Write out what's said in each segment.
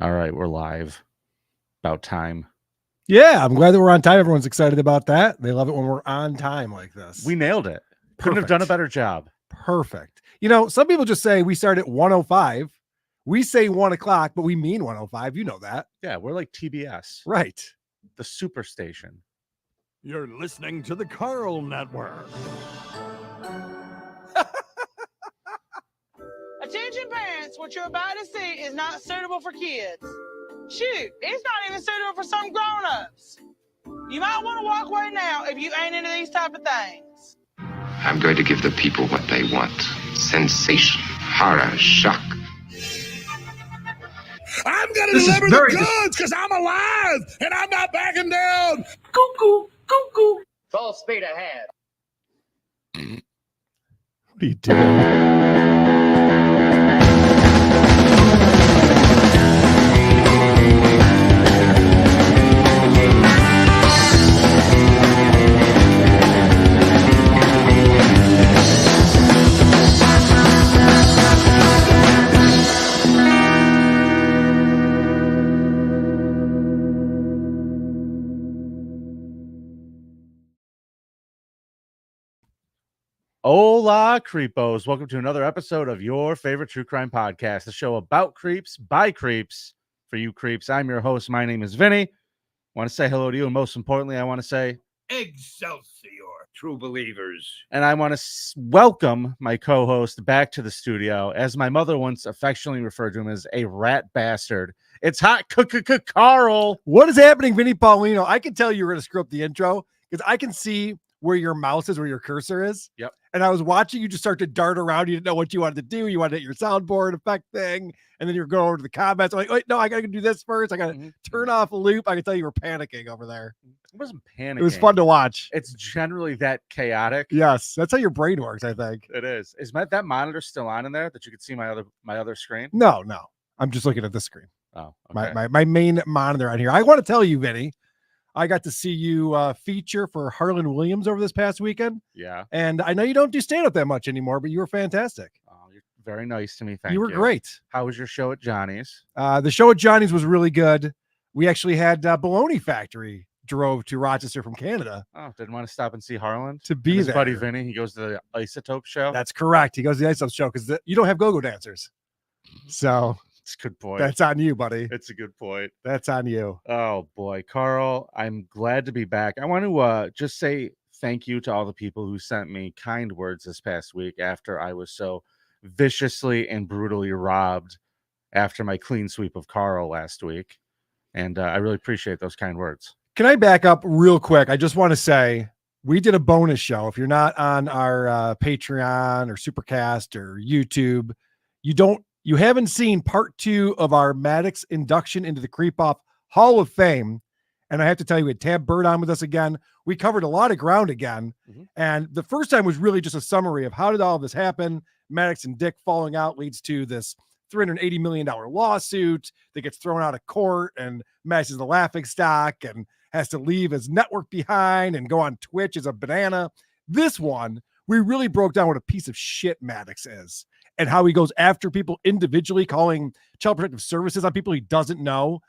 All right, we're live. About time. Yeah, I'm glad that we're on time. Everyone's excited about that. They love it when we're on time like this. We nailed it. Couldn't have done a better job. Perfect. You know, some people just say we start at 1:05. We say 1 o'clock, but we mean 1:05. You know that. Yeah, we're like TBS. Right. The superstation. You're listening to the Karl Network. Attention parents, what you're about to see is not suitable for kids. Shoot, it's not even suitable for some grown-ups. You might want to walk away now if you ain't into these type of things. I'm going to give the people what they want. Sensation, horror, shock. I'm going to deliver the goods because I'm alive and I'm not backing down. Cuckoo, cuckoo. Full speed ahead. What are you doing? Hola, creepos. Welcome to another episode of your favorite true crime podcast, the show about creeps, by creeps, for you creeps. I'm your host. My name is Vinnie. I want to say hello to you, and most importantly, I want to say Excelsior, true believers. and I want to welcome my co-host back to the studio, as my mother once affectionately referred to him as a rat bastard. It's hot Carl. What is happening, Vinny Paulino? I can tell you were going to screw up the intro because I can see where your mouse is, where your cursor is. Yep. And I was watching you just start to dart around. You didn't know what you wanted to do. You wanted to hit your soundboard effect thing. And then you're going over to the comments. I'm like, wait, no, I got to do this first. I got to turn off a loop. I can tell you were panicking over there. It wasn't panicking. It was fun to watch. It's generally that chaotic. Yes. That's how your brain works, I think. It is. Is that monitor still on in there that you can see my other screen? No. I'm just looking at this screen. Oh, okay. My main monitor on here. I want to tell you, Vinny, I got to see you feature for Harlan Williams over this past weekend. Yeah. And I know you don't do stand-up that much anymore, but you were fantastic. Oh, you're very nice to me. Thank you. You were great. How was your show at Johnny's? The show at Johnny's was really good. We actually had Bologna Factory drove to Rochester from Canada. Oh, didn't want to stop and see Harlan? To be and his there. buddy Vinny, he goes to the Isotope show. That's correct. He goes to the Ice Up show because you don't have go-go dancers. So It's a good point. that's on you, buddy. It's a good point. That's on you. Oh, boy. Carl, I'm glad to be back. I want to just say thank you to all the people who sent me kind words this past week after I was so viciously and brutally robbed after my clean sweep of Carl last week. And I really appreciate those kind words. Can I back up real quick? I just want to say we did a bonus show. If you're not on our Patreon or Supercast or YouTube, you haven't seen part 2 of our Maddox induction into the Creep Off Hall of Fame. And I have to tell you, we had Tab Bird on with us again. We covered a lot of ground again. Mm-hmm. And the first time was really just a summary of how did all this happen. Maddox and Dick falling out leads to this $380 million lawsuit that gets thrown out of court, and Maddox is the laughing stock and has to leave his network behind and go on Twitch as a banana. This one, we really broke down what a piece of shit Maddox is and how he goes after people individually, calling Child Protective Services on people he doesn't know,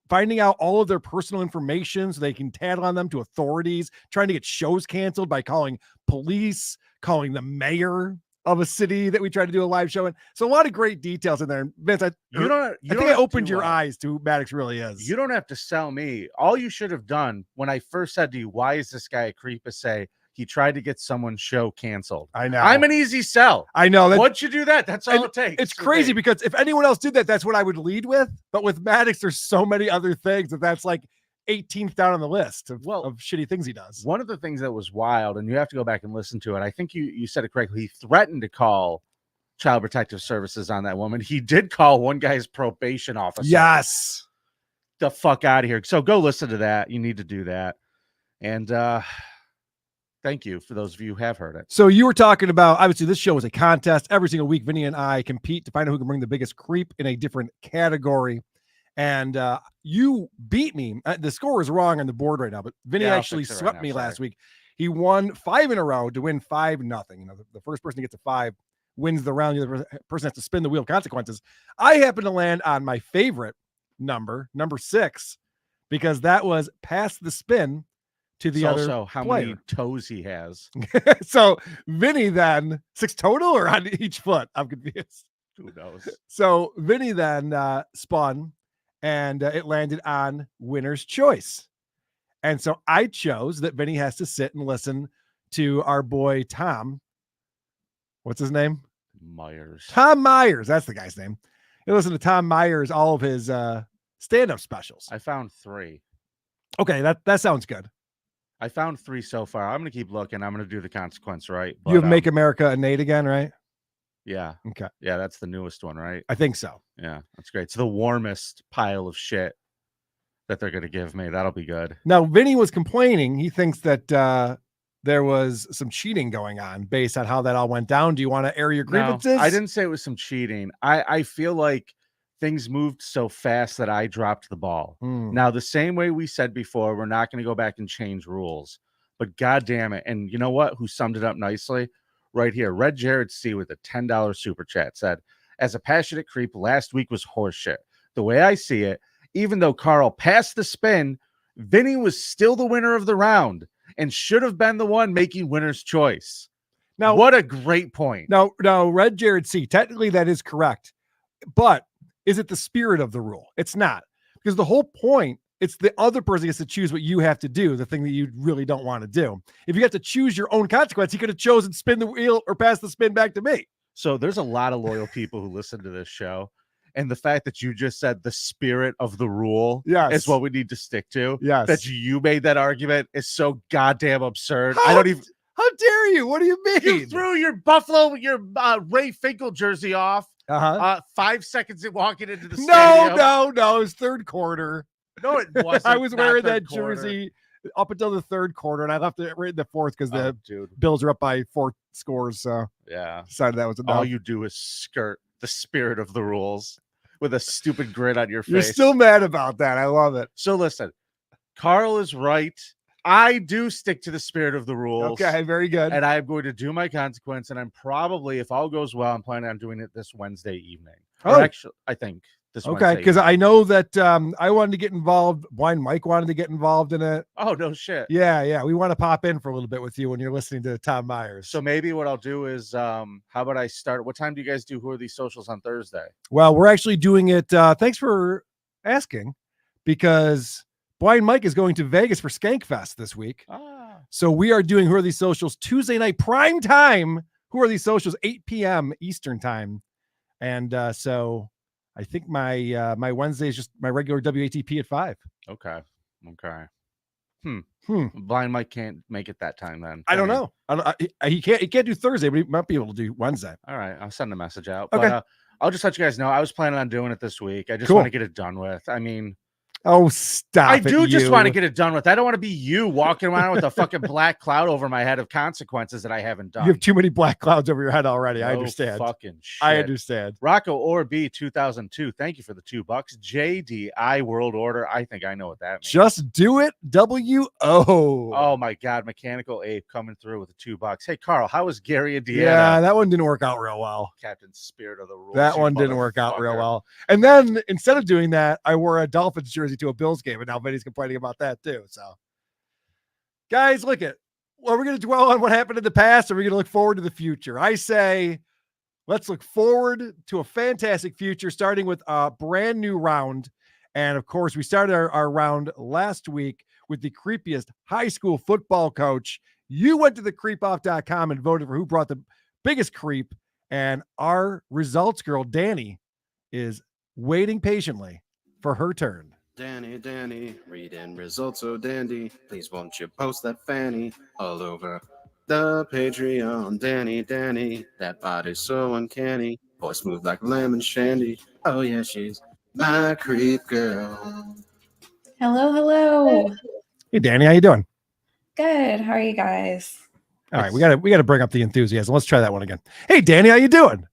finding out all of their personal information so they can tattle on them to authorities, trying to get shows canceled by calling police, calling the mayor of a city that we tried to do a live show in. So a lot of great details in there. Vince, I think I opened your eyes to who Maddox really is. You don't have to sell me. All you should have done when I first said to you, why is this guy a creep, is say, he tried to get someone's show canceled. I know. I'm an easy sell. I know. Once you do that, that's all it takes. It's crazy because if anyone else did that, that's what I would lead with. But with Maddox, there's so many other things that's like 18th down on the list of shitty things he does. One of the things that was wild, and you have to go back and listen to it, I think you said it correctly. He threatened to call Child Protective Services on that woman. He did call one guy's probation officer. Yes. The fuck out of here. So go listen to that. You need to do that. And thank you for those of you who have heard it. So you were talking about, obviously this show is a contest. Every single week, Vinny and I compete to find out who can bring the biggest creep in a different category. And you beat me. The score is wrong on the board right now, but Vinny actually swept me last week. He won 5 in a row to win 5-0. You know, the first person to get to 5 wins the round. The other person has to spin the wheel of consequences. I happen to land on my favorite number 6, because that was pass the spin to the It's other also how player. many toes he has. So Vinny then 6 total or on each foot? I'm confused. Who knows? So Vinny then spun, and it landed on winner's choice. And so I chose that Vinny has to sit and listen to our boy Tom. What's his name? Myers. Tom Myers. That's the guy's name. You listen to Tom Myers, all of his stand-up specials. I found 3. Okay, that sounds good. I found 3 so far. I'm going to keep looking. I'm going to do the consequence right. You have Make America a Nate again, right? Yeah. Okay. Yeah, that's the newest one, right? I think so. Yeah, that's great. It's the warmest pile of shit that they're going to give me. That'll be good. Now, Vinny was complaining. He thinks that there was some cheating going on based on how that all went down. Do you want to air your grievances? No, I didn't say it was some cheating. I feel like things moved so fast that I dropped the ball. Now, the same way we said before, we're not going to go back and change rules. But God damn it. And you know what? Who summed it up nicely? Right here. Red Jared C with a $10 super chat said, as a passionate creep, last week was horseshit. The way I see it, even though Karl passed the spin, Vinny was still the winner of the round and should have been the one making winner's choice. Now, what a great point. Now, Red Jared C, technically that is correct. But is it the spirit of the rule? It's not. Because the whole point, it's the other person gets to choose what you have to do, the thing that you really don't want to do. If you have to choose your own consequence, he could have chosen spin the wheel or pass the spin back to me. So there's a lot of loyal people who listen to this show. And the fact that you just said the spirit of the rule is what we need to stick to. Yes. That you made that argument is so goddamn absurd. How dare you? What do you mean? You threw your Ray Finkel jersey off 5 seconds in walking into the stadium. No. It was third quarter. No, it wasn't. I was wearing that jersey up until the third quarter, and I left it right in the fourth because the Bills are up by 4 scores. So yeah, decided that was enough. All you do is skirt the spirit of the rules with a stupid grin on your face. You're still mad about that. I love it. So listen, Karl is right. I do stick to the spirit of the rules. Okay, very good. And I'm going to do my consequence. And I'm probably, if all goes well, I'm planning on doing it this Wednesday evening. Or actually, I think this Okay, because I know that I wanted to get involved. Blind Mike wanted to get involved in it. Oh, no shit. Yeah. We want to pop in for a little bit with you when you're listening to Tom Myers. So maybe what I'll do is, how about I start? What time do you guys do Who Are These Socials on Thursday? Well, we're actually doing it. Thanks for asking, because Blind Mike is going to Vegas for Skankfest this week. So we are doing Who Are These Socials Tuesday night prime time. Who Are These Socials 8 p.m. Eastern time. And so I think my Wednesday is just my regular WATP at 5. Okay. Blind Mike can't make it that time then. I don't know. He can't do Thursday, but he might be able to do Wednesday. All right. I'll send a message out. Okay. But I'll just let you guys know. I was planning on doing it this week. I just want to get it done with. I mean, oh, stop. I do just want to get it done with. I don't want to be you walking around with a fucking black cloud over my head of consequences that I haven't done. You have too many black clouds over your head already. I understand. Fucking shit. I understand. Rocco or B 2002. Thank you for the $2. JDI World Order. I think I know what that means. Just do it. WO. Oh my God. Mechanical Ape coming through with the $2. Hey, Karl, how was Gary, Indiana? Yeah, that one didn't work out real well. Captain Spirit of the Rules. That one didn't work out real well. And then instead of doing that, I wore a Dolphins jersey to a Bills game, and now Vinny's complaining about that too. So, guys, look at. Well, we're going to dwell on what happened in the past, or we're going to look forward to the future. I say, let's look forward to a fantastic future, starting with a brand new round. And of course, we started our round last week with the creepiest high school football coach. You went to thecreepoff.com and voted for who brought the biggest creep. And our results girl, Danny, is waiting patiently for her turn. Danny, reading results so dandy. Please won't you post that fanny all over the Patreon. Danny, that body's so uncanny. Voice smooth like lemon shandy. Oh yeah, she's my creep girl. Hello. Hey, Danny, how you doing? Good. How are you guys? All right, we gotta bring up the enthusiasm. Let's try that one again. Hey, Danny, how you doing?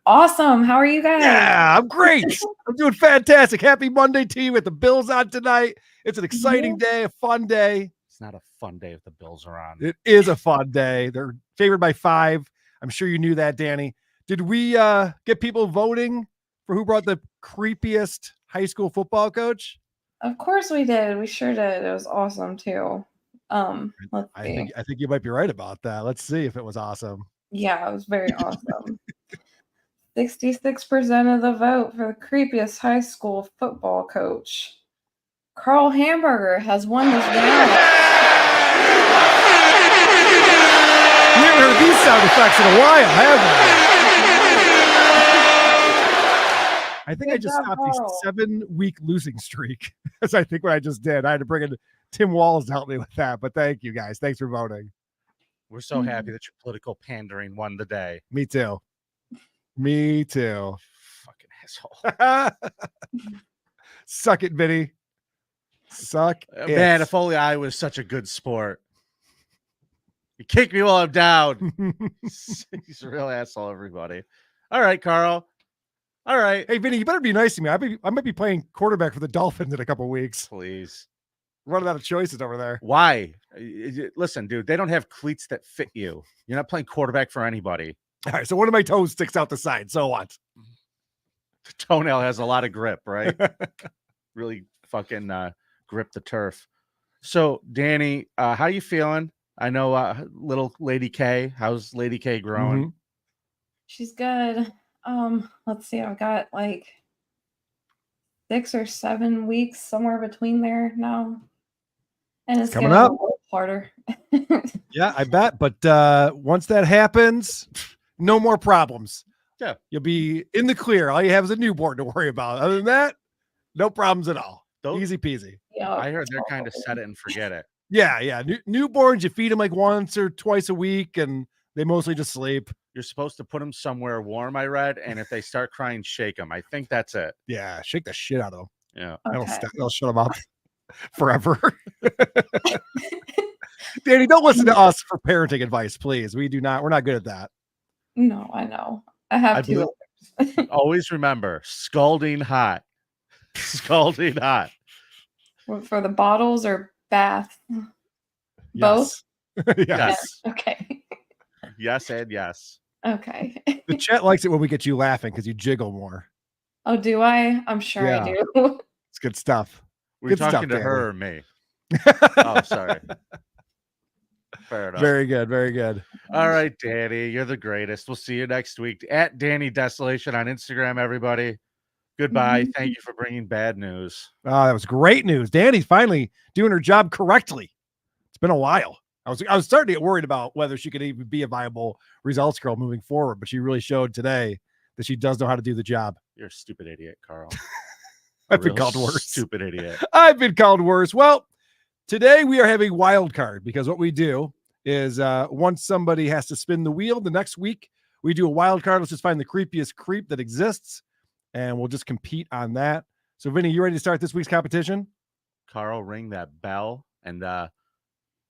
Awesome. How are you guys? Yeah, I'm great. I'm doing fantastic. Happy Monday to you with the Bills on tonight. It's an exciting day, a fun day. It's not a fun day if the Bills are on. It is a fun day. They're favored by 5. I'm sure you knew that, Danny. Did we get people voting for who brought the creepiest high school football coach? Of course we did. We sure did. It was awesome too. Let's see. I think you might be right about that. Let's see if it was awesome. Yeah, it was very awesome. 66% of the vote for the creepiest high school football coach. Carl Hamburger has won this round. We haven't heard these sound effects in a while, have we? I think I Good just job, stopped a Carl. 7-week losing streak. That's I think what I just did. I had to bring in Tim Walls to help me with that. But thank you guys. Thanks for voting. We're so happy that your political pandering won the day. Me too. Me too. Fucking asshole. Suck it, Vinny. Suck it. Man, if only I was such a good sport. You kick me while I'm down. He's a real asshole, everybody. All right, Carl. All right. Hey, Vinny, you better be nice to me. I might be playing quarterback for the Dolphins in a couple weeks. Please. Running out of choices over there. Why? Listen, dude, they don't have cleats that fit you. You're not playing quarterback for anybody. All right, so one of my toes sticks out the side. So what? The toenail has a lot of grip, right? Really fucking grip the turf. So, Danny, how you feeling? I know little Lady K. How's Lady K growing? She's good. Let's see. I've got like 6 or 7 weeks somewhere between there now. And it's coming getting up a little harder. Yeah, I bet. But once that happens, no more problems. Yeah. You'll be in the clear. All you have is a newborn to worry about. Other than that, no problems at all. Easy peasy. Yeah. I heard they're kind of set it and forget it. Yeah. Newborns, you feed them like once or twice a week, and they mostly just sleep. You're supposed to put them somewhere warm, I read, and if they start crying, shake them. I think that's it. Yeah, shake the shit out of them. Yeah. That'll shut them up forever. Danny, don't listen to us for parenting advice, please. We're not good at that. No, I know. I have two. Always remember, scalding hot. Scalding hot. For the bottles or bath? Both? Yes. Okay. Yes and yes. Okay. The chat likes it when we get you laughing because you jiggle more. Oh, do I? I'm sure I do. It's good stuff. We're Good talking stuff, to her or me. Oh, sorry. Fair enough. Very good. Very good. All right, Danny, you're the greatest. We'll see you next week at Danny Desolation on Instagram, everybody. Goodbye. Thank you for bringing bad news. Oh, that was great news. Danny's finally doing her job correctly. It's been a while. I was starting to get worried about whether she could even be a viable results girl moving forward, but she really showed today that she does know how to do the job. You're a stupid idiot, Carl. I've been called worse. Stupid idiot. I've been called worse. Well, today we are having wild card because what we do is once somebody has to spin the wheel, the next week we do a wild card. Let's just find the creepiest creep that exists, and we'll just compete on that. So, Vinny, you ready to start this week's competition? Carl, ring that bell, and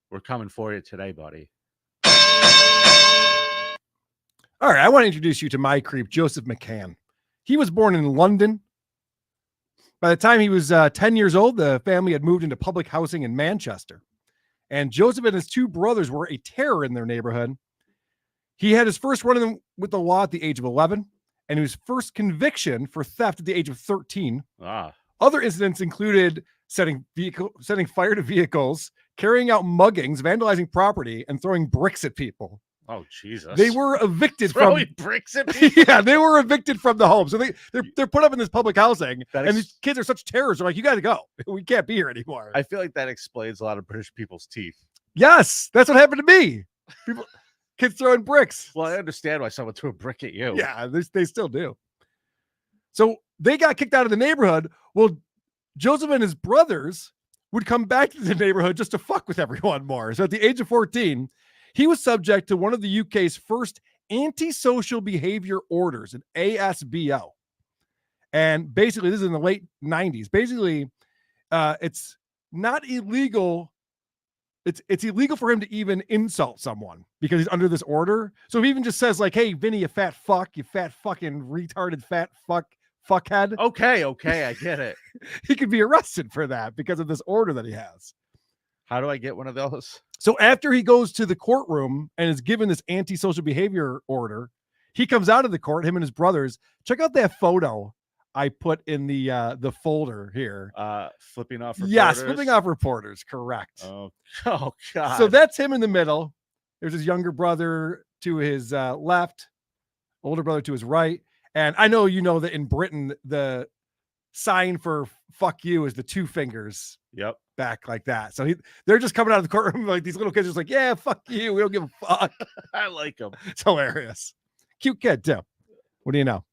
we're coming for you today, buddy. All right, I want to introduce you to my creep, Joseph McCann. He was born in London. By the time he was 10 years old, the family had moved into public housing in Manchester. And Joseph and his two brothers were a terror in their neighborhood. He had his first run-in with the law at the age of 11, and his first conviction for theft at the age of 13. Other incidents included setting fire to vehicles, carrying out muggings, vandalizing property, and throwing bricks at people. Oh, Jesus. They were evicted throwing bricks at people? Yeah, they were evicted from the home. So they're put up in this public housing, and these kids are such terrors. They're like, you got to go. We can't be here anymore. I feel like that explains a lot of British people's teeth. Yes, that's what happened to me. Kids throwing bricks. Well, I understand why someone threw a brick at you. Yeah, they still do. So they got kicked out of the neighborhood. Well, Joseph and his brothers would come back to the neighborhood just to fuck with everyone more. So at the age of 14, he was subject to one of the UK's first antisocial behavior orders, an ASBO. And basically, this is in the late 90s. Basically, it's not illegal. It's illegal for him to even insult someone because he's under this order. So if he even just says like, hey, Vinny, you fat fuck, you fat fucking retarded fat fuckhead. Okay, I get it. He could be arrested for that because of this order that he has. How do I get one of those? So after he goes to the courtroom and is given this antisocial behavior order, he comes out of the court, him and his brothers. Check out that photo I put in the folder here. Flipping off reporters. Yes, flipping off reporters. Correct. Oh God. So that's him in the middle. There's his younger brother to his left, older brother to his right. And I know you know that in Britain, the sign for fuck you is the two fingers. Yep. Back like that. So they're just coming out of the courtroom like these little kids are just like, yeah, fuck you. We don't give a fuck. I like him. It's hilarious. Cute kid too. What do you know?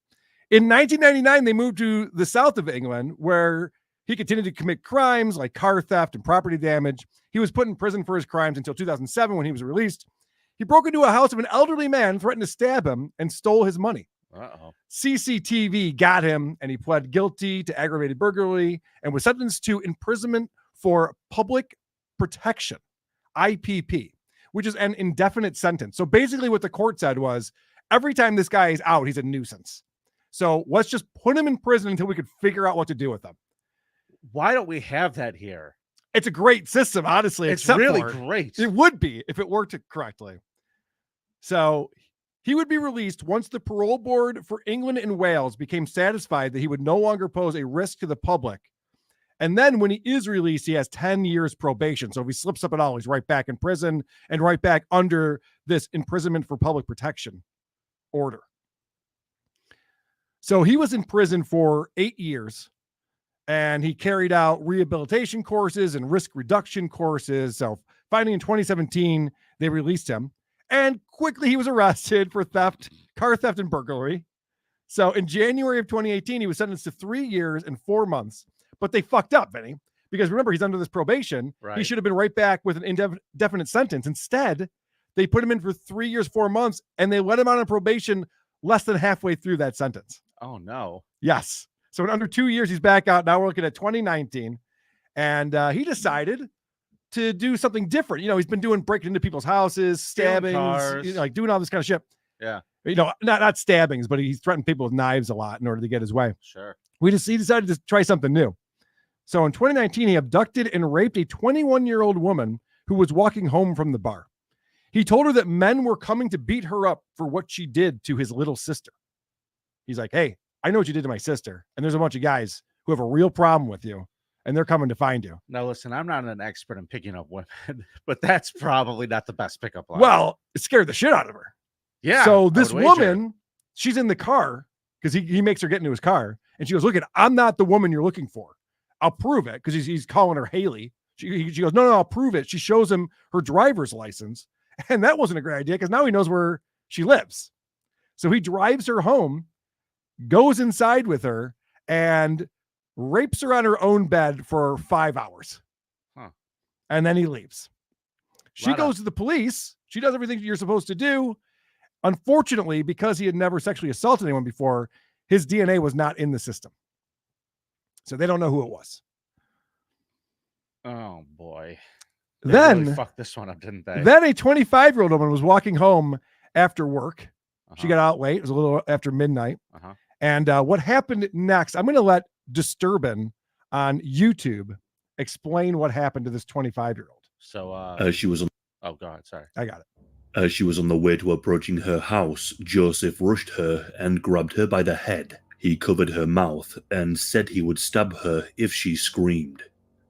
In 1999, they moved to the south of England where he continued to commit crimes like car theft and property damage. He was put in prison for his crimes until 2007 when he was released. He broke into a house of an elderly man, threatened to stab him, and stole his money. Uh-oh. CCTV got him, and he pled guilty to aggravated burglary and was sentenced to imprisonment for public protection, IPP, which is an indefinite sentence. So basically what the court said was every time this guy is out, he's a nuisance. So let's just put him in prison until we could figure out what to do with him. Why don't we have that here? It's a great system, honestly. It's really great. It would be if it worked correctly. So he would be released once the parole board for England and Wales became satisfied that he would no longer pose a risk to the public. And then when he is released, he has 10 years probation. So if he slips up at all, he's right back in prison and right back under this imprisonment for public protection order. So he was in prison for 8 years and he carried out rehabilitation courses and risk reduction courses. So finally in 2017, they released him and quickly he was arrested for theft, car theft and burglary. So in January of 2018, he was sentenced to 3 years and 4 months. But they fucked up, Vinny, because remember, he's under this probation. Right. He should have been right back with an indefinite sentence. Instead, they put him in for 3 years, 4 months, and they let him out on probation less than halfway through that sentence. Oh, no. Yes. So in under 2 years, he's back out. Now we're looking at 2019. And he decided to do something different. You know, he's been breaking into people's houses, stabbings, like doing all this kind of shit. Yeah. You know, not stabbings, but he's threatened people with knives a lot in order to get his way. Sure. He decided to try something new. So in 2019, he abducted and raped a 21-year-old woman who was walking home from the bar. He told her that men were coming to beat her up for what she did to his little sister. He's like, hey, I know what you did to my sister. And there's a bunch of guys who have a real problem with you. And they're coming to find you. Now, listen, I'm not an expert in picking up women, but that's probably not the best pickup line. Well, it scared the shit out of her. Yeah. So this woman, she's in the car because he makes her get into his car. And she goes, look, I'm not the woman you're looking for. I'll prove it, because he's calling her Haley. She goes, no, I'll prove it. She shows him her driver's license. And that wasn't a great idea because now he knows where she lives. So he drives her home, goes inside with her, and rapes her on her own bed for 5 hours. Huh. And then he leaves. She goes to the police. She does everything you're supposed to do. Unfortunately, because he had never sexually assaulted anyone before, his DNA was not in the system. So they don't know who it was. Oh, boy. Then really fucked this one up, didn't they? Then a 25-year-old woman was walking home after work. She got out late. It was a little after midnight. And what happened next, I'm going to let Disturbin on YouTube explain what happened to this 25-year-old. So she was on. Oh, God. Sorry. I got it. As she was on the way to approaching her house, Joseph rushed her and grabbed her by the head. He covered her mouth and said he would stab her if she screamed.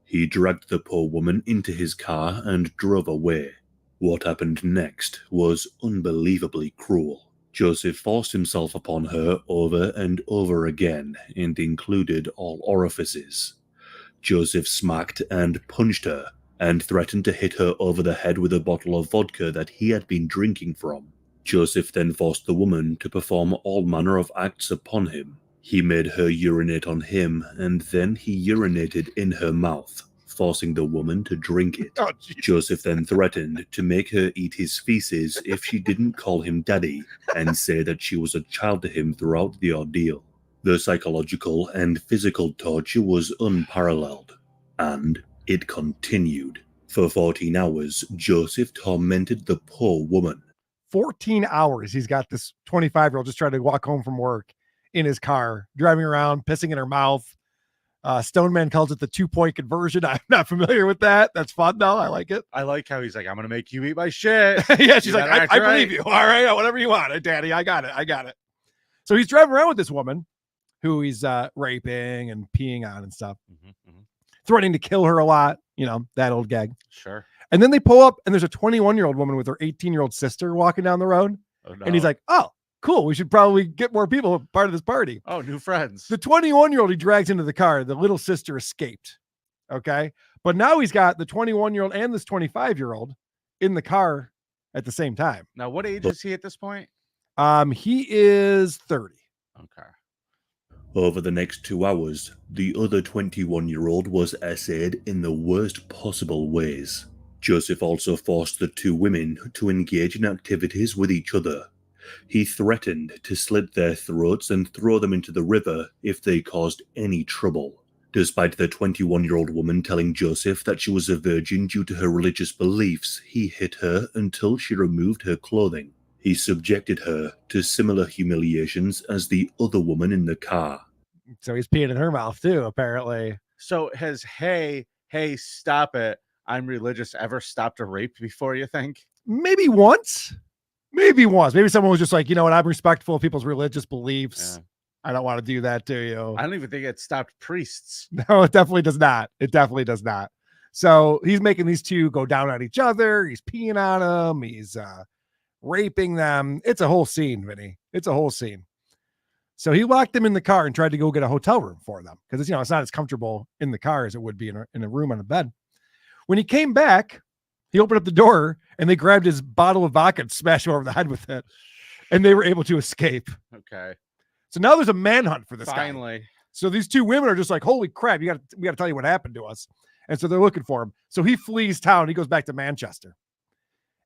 He dragged the poor woman into his car and drove away. What happened next was unbelievably cruel. Joseph forced himself upon her over and over again and included all orifices. Joseph smacked and punched her and threatened to hit her over the head with a bottle of vodka that he had been drinking from. Joseph then forced the woman to perform all manner of acts upon him. He made her urinate on him, and then he urinated in her mouth, forcing the woman to drink it. Joseph then threatened to make her eat his feces if she didn't call him daddy, and say that she was a child to him throughout the ordeal. The psychological and physical torture was unparalleled, and it continued. For 14 hours, Joseph tormented the poor woman. 14 hours. He's got this 25-year-old just trying to walk home from work in his car, driving around, pissing in her mouth. Stoneman calls it the 2-point conversion. I'm not familiar with that. That's fun, though. I like it. I like how he's like, I'm going to make you eat my shit. Yeah, she's like, I believe you. All right, whatever you want. Daddy, I got it. So he's driving around with this woman. who he's raping and peeing on and stuff, Mm-hmm. threatening to kill her a lot. You know, that old gag. Sure. And then they pull up and there's a 21-year-old woman with her 18-year-old sister walking down the road. Oh, no. And he's like, oh, cool. We should probably get more people part of this party. oh, new friends. The 21-year-old he drags into the car. The little sister escaped. Okay. But now he's got the 21-year-old and this 25-year-old in the car at the same time. Now, what age is he at this point? He is 30. Okay. Over the next 2 hours, the other 21-year-old was essayed in the worst possible ways. Joseph also forced the two women to engage in activities with each other. He threatened to slit their throats and throw them into the river if they caused any trouble. Despite the 21-year-old woman telling Joseph that she was a virgin due to her religious beliefs, he hit her until she removed her clothing. He subjected her to similar humiliations as the other woman in the car. So he's peeing in her mouth too, apparently. So has hey, stop it, I'm religious ever stopped a rape before, you think? Maybe once. Maybe someone was just like, you know what? I'm respectful of people's religious beliefs. Yeah. I don't want to do that to you. I don't even think it stopped priests. No, it definitely does not. It definitely does not. So he's making these two go down on each other. He's peeing on them. He's raping them. It's a whole scene, Vinny. It's a whole scene. So he locked them in the car and tried to go get a hotel room for them because it's not as comfortable in the car as it would be in a room on a bed. When he came back, he opened up the door and they grabbed his bottle of vodka and smashed him over the head with it, and they were able to escape. Okay. So now there's a manhunt for this guy. Finally. So these two women are just like, holy crap, we got to tell you what happened to us. And so they're looking for him. So he flees town. He goes back to Manchester.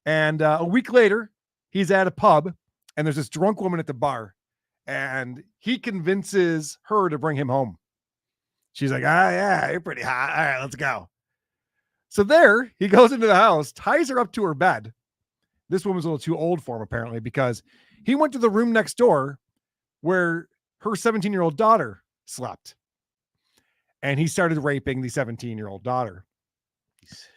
And a week later, he's at a pub and there's this drunk woman at the bar and he convinces her to bring him home. She's like, yeah, you're pretty hot. All right, let's go. So there he goes into the house, ties her up to her bed. This woman's a little too old for him, apparently, because he went to the room next door where her 17-year-old daughter slept. And he started raping the 17-year-old daughter.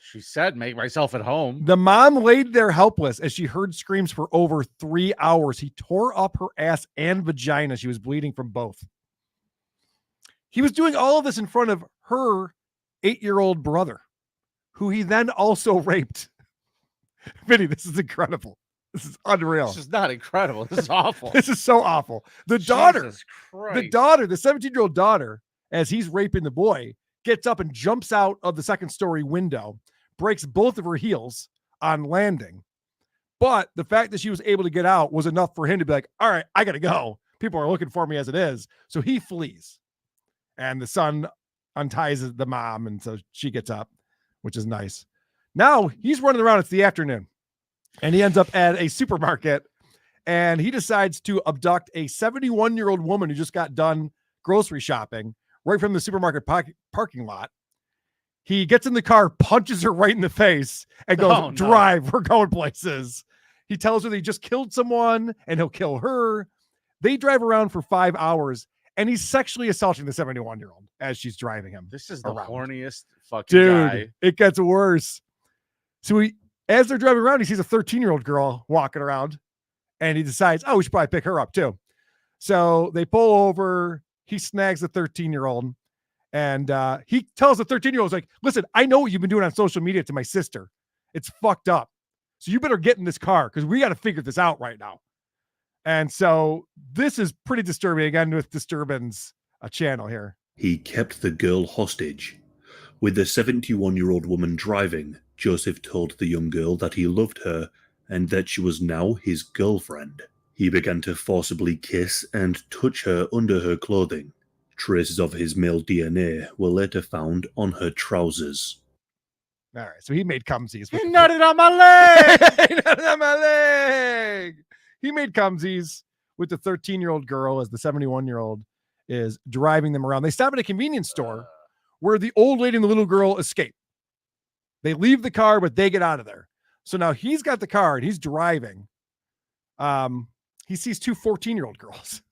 She said, make myself at home. The mom laid there helpless as she heard screams for over 3 hours. He tore up her ass and vagina. She was bleeding from both. He was doing all of this in front of her 8-year-old brother, who he then also raped. Vinny, this is incredible. This is unreal. This is not incredible. This is awful. This is so awful. The daughter, Jesus Christ. the 17-year-old daughter, as he's raping the boy, gets up and jumps out of the second-story window, breaks both of her heels on landing. But the fact that she was able to get out was enough for him to be like, all right, I got to go. People are looking for me as it is. So he flees. And the son unties the mom, and so she gets up, which is nice. Now he's running around. It's the afternoon. And he ends up at a supermarket, and he decides to abduct a 71-year-old woman who just got done grocery shopping right from the supermarket parking lot. He gets in the car, punches her right in the face, and goes, Oh, no. drive, we're going places. He tells her that he just killed someone, and he'll kill her. They drive around for 5 hours, and he's sexually assaulting the 71-year-old as she's driving him. This is the around. horniest fucking Dude, guy. it gets worse. So as they're driving around, he sees a 13-year-old girl walking around, and he decides, we should probably pick her up too. So they pull over. He snags the 13-year-old, and he tells the 13-year-old, like, listen, I know what you've been doing on social media to my sister. It's fucked up. So you better get in this car because we got to figure this out right now. And so this is pretty disturbing, again, with Disturbance channel here. He kept the girl hostage. With the 71-year-old woman driving, Joseph told the young girl that he loved her and that she was now his girlfriend. He began to forcibly kiss and touch her under her clothing. Traces of his male DNA were later found on her trousers. All right, so he made cumsies. He nutted on my leg. He nutted on my leg. He made cumsies with the 13-year-old girl as the 71-year-old is driving them around. They stop at a convenience store where the old lady and the little girl escape. They leave the car, but they get out of there. So now he's got the car and he's driving. He sees two 14-year-old girls.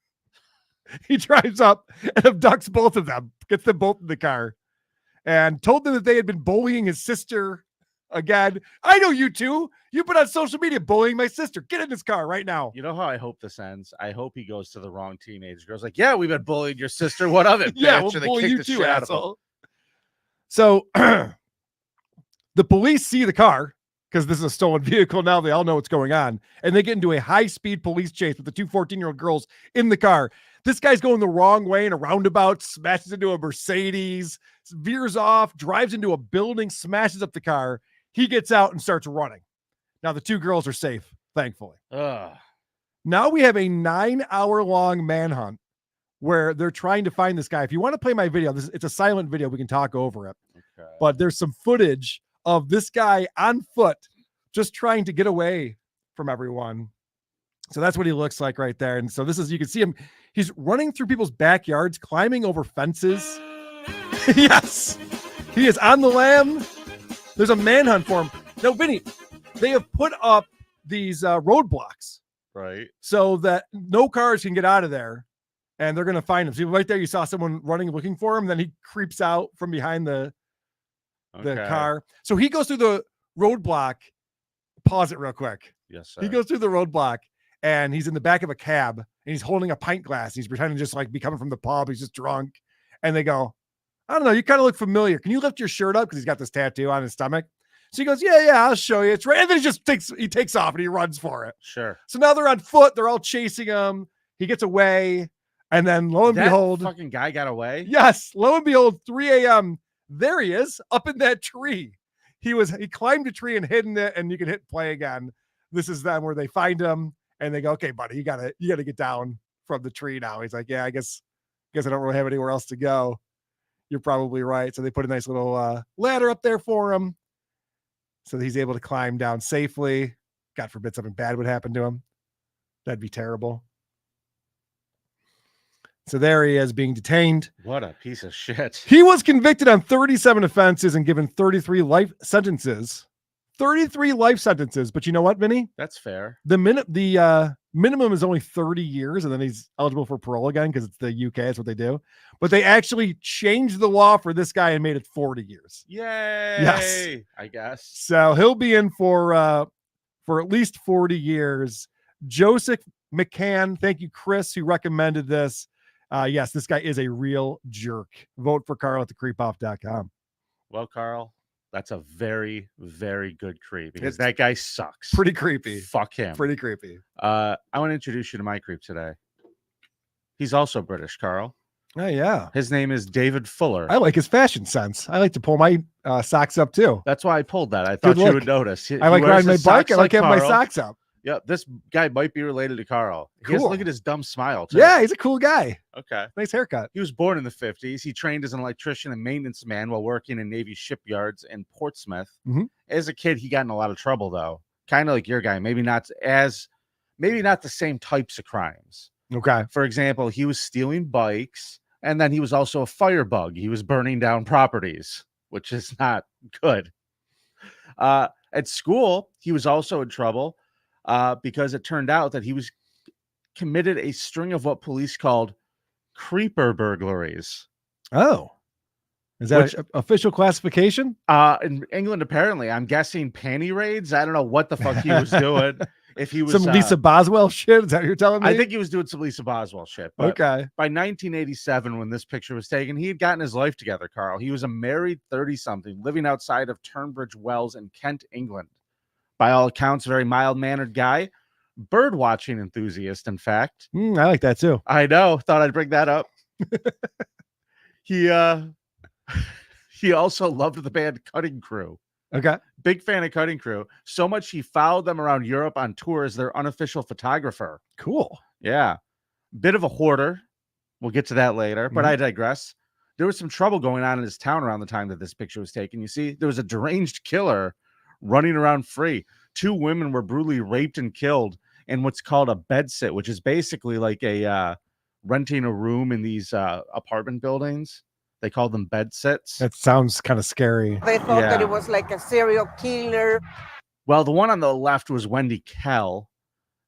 He drives up and abducts both of them, gets them both in the car, and told them that they had been bullying his sister Again, I know you two. You've been on social media bullying my sister. Get in this car right now. You know how I hope this ends? I hope he goes to the wrong teenage girls. Like, yeah, we've been bullying your sister. What of it? Yeah, bitch? we'll And they bully kick you the too, shit out of him. asshole. So the police see the car because this is a stolen vehicle now. They all know what's going on. And they get into a high-speed police chase with the two 14-year-old girls in the car. This guy's going the wrong way in a roundabout, smashes into a Mercedes, veers off, drives into a building, smashes up the car. He gets out and starts running. Now the two girls are safe, thankfully. Ugh. Now we have a 9-hour-long manhunt where they're trying to find this guy. If you want to play my video, it's a silent video. We can talk over it. Okay. But there's some footage of this guy on foot just trying to get away from everyone. So that's what he looks like right there. And so this is, you can see him. He's running through people's backyards, climbing over fences. Yes, he is on the lam. There's a manhunt for him. Now, Vinny, they have put up these roadblocks, Right. so that no cars can get out of there, and they're going to find him. See, right there, you saw someone running, looking for him. Then he creeps out from behind the Okay. car. So he goes through the roadblock. Pause it real quick. Yes, sir. He goes through the roadblock, and he's in the back of a cab, and he's holding a pint glass. He's pretending to just like be coming from the pub. He's just drunk. And they go, I don't know, you kind of look familiar. Can you lift your shirt up? Because he's got this tattoo on his stomach. So he goes, yeah, I'll show you. It's right. And then he takes off and he runs for it. Sure. So now they're on foot. They're all chasing him. He gets away. And then lo and That behold, fucking guy got away. yes, lo and behold, 3 a.m. There he is up in that tree. He climbed a tree and hidden it, and you can hit play again. This is them where they find him and they go, okay, buddy, you gotta get down from the tree now. He's like, yeah, I guess I don't really have anywhere else to go. You're probably right. So they put a nice little ladder up there for him, so that he's able to climb down safely. God forbid something bad would happen to him. That'd be terrible. So there he is being detained. What a piece of shit. He was convicted on 37 offenses and given 33 life sentences. 33 life sentences. But you know what, Vinny? That's fair. The minimum is only 30 years, and then he's eligible for parole again because it's the UK. That's what they do. But they actually changed the law for this guy and made it 40 years. Yay. Yes. I guess. So he'll be in for at least 40 years. Joseph McCann, thank you, Chris, who recommended this. Yes, this guy is a real jerk. Vote for Karl at thecreepoff.com. Well, Carl, that's a very, very good creep because that guy sucks. Pretty creepy. Fuck him. Pretty creepy. I want to introduce you to my creep today. He's also British, Carl. Oh, yeah. His name is David Fuller. I like his fashion sense. I like to pull my socks up too. That's why I pulled that. I thought you look. would notice. I like riding my bike. I like having my Carl. socks up. Yeah, this guy might be related to Carl. Cool. Look at his dumb smile, too. Yeah, he's a cool guy. Okay. Nice haircut. He was born in the 50s. He trained as an electrician and maintenance man while working in Navy shipyards in Portsmouth. Mhm. As a kid, he got in a lot of trouble, though. Kind of like your guy. Maybe not the same types of crimes. Okay. For example, he was stealing bikes, and then he was also a firebug. He was burning down properties, which is not good. At school, he was also in trouble because it turned out that he was committed a string of what police called creeper burglaries. Oh. Is that official classification? In England, apparently. I'm guessing panty raids. I don't know what the fuck he was doing. If he was some Lisa Boswell shit, is that what you're telling me? I think he was doing some Lisa Boswell shit. But okay. By 1987, when this picture was taken, he had gotten his life together, Carl. He was a married 30-something living outside of Tunbridge Wells in Kent, England. By all accounts, very mild-mannered guy. Bird watching enthusiast, in fact. I like that too. I know. Thought I'd bring that up. He also loved the band Cutting Crew. Okay. Big fan of Cutting Crew. So much he followed them around Europe on tour as their unofficial photographer. Cool. Yeah. Bit of a hoarder. We'll get to that later, but I digress. There was some trouble going on in his town around the time that this picture was taken. You see, there was a deranged killer running around free. 2 women were brutally raped and killed in what's called a bed sit, which is basically like a renting a room in these apartment buildings. They call them bed sits. That sounds kind of scary. They thought that it was like a serial killer. Well, the one on the left was Wendy Kell.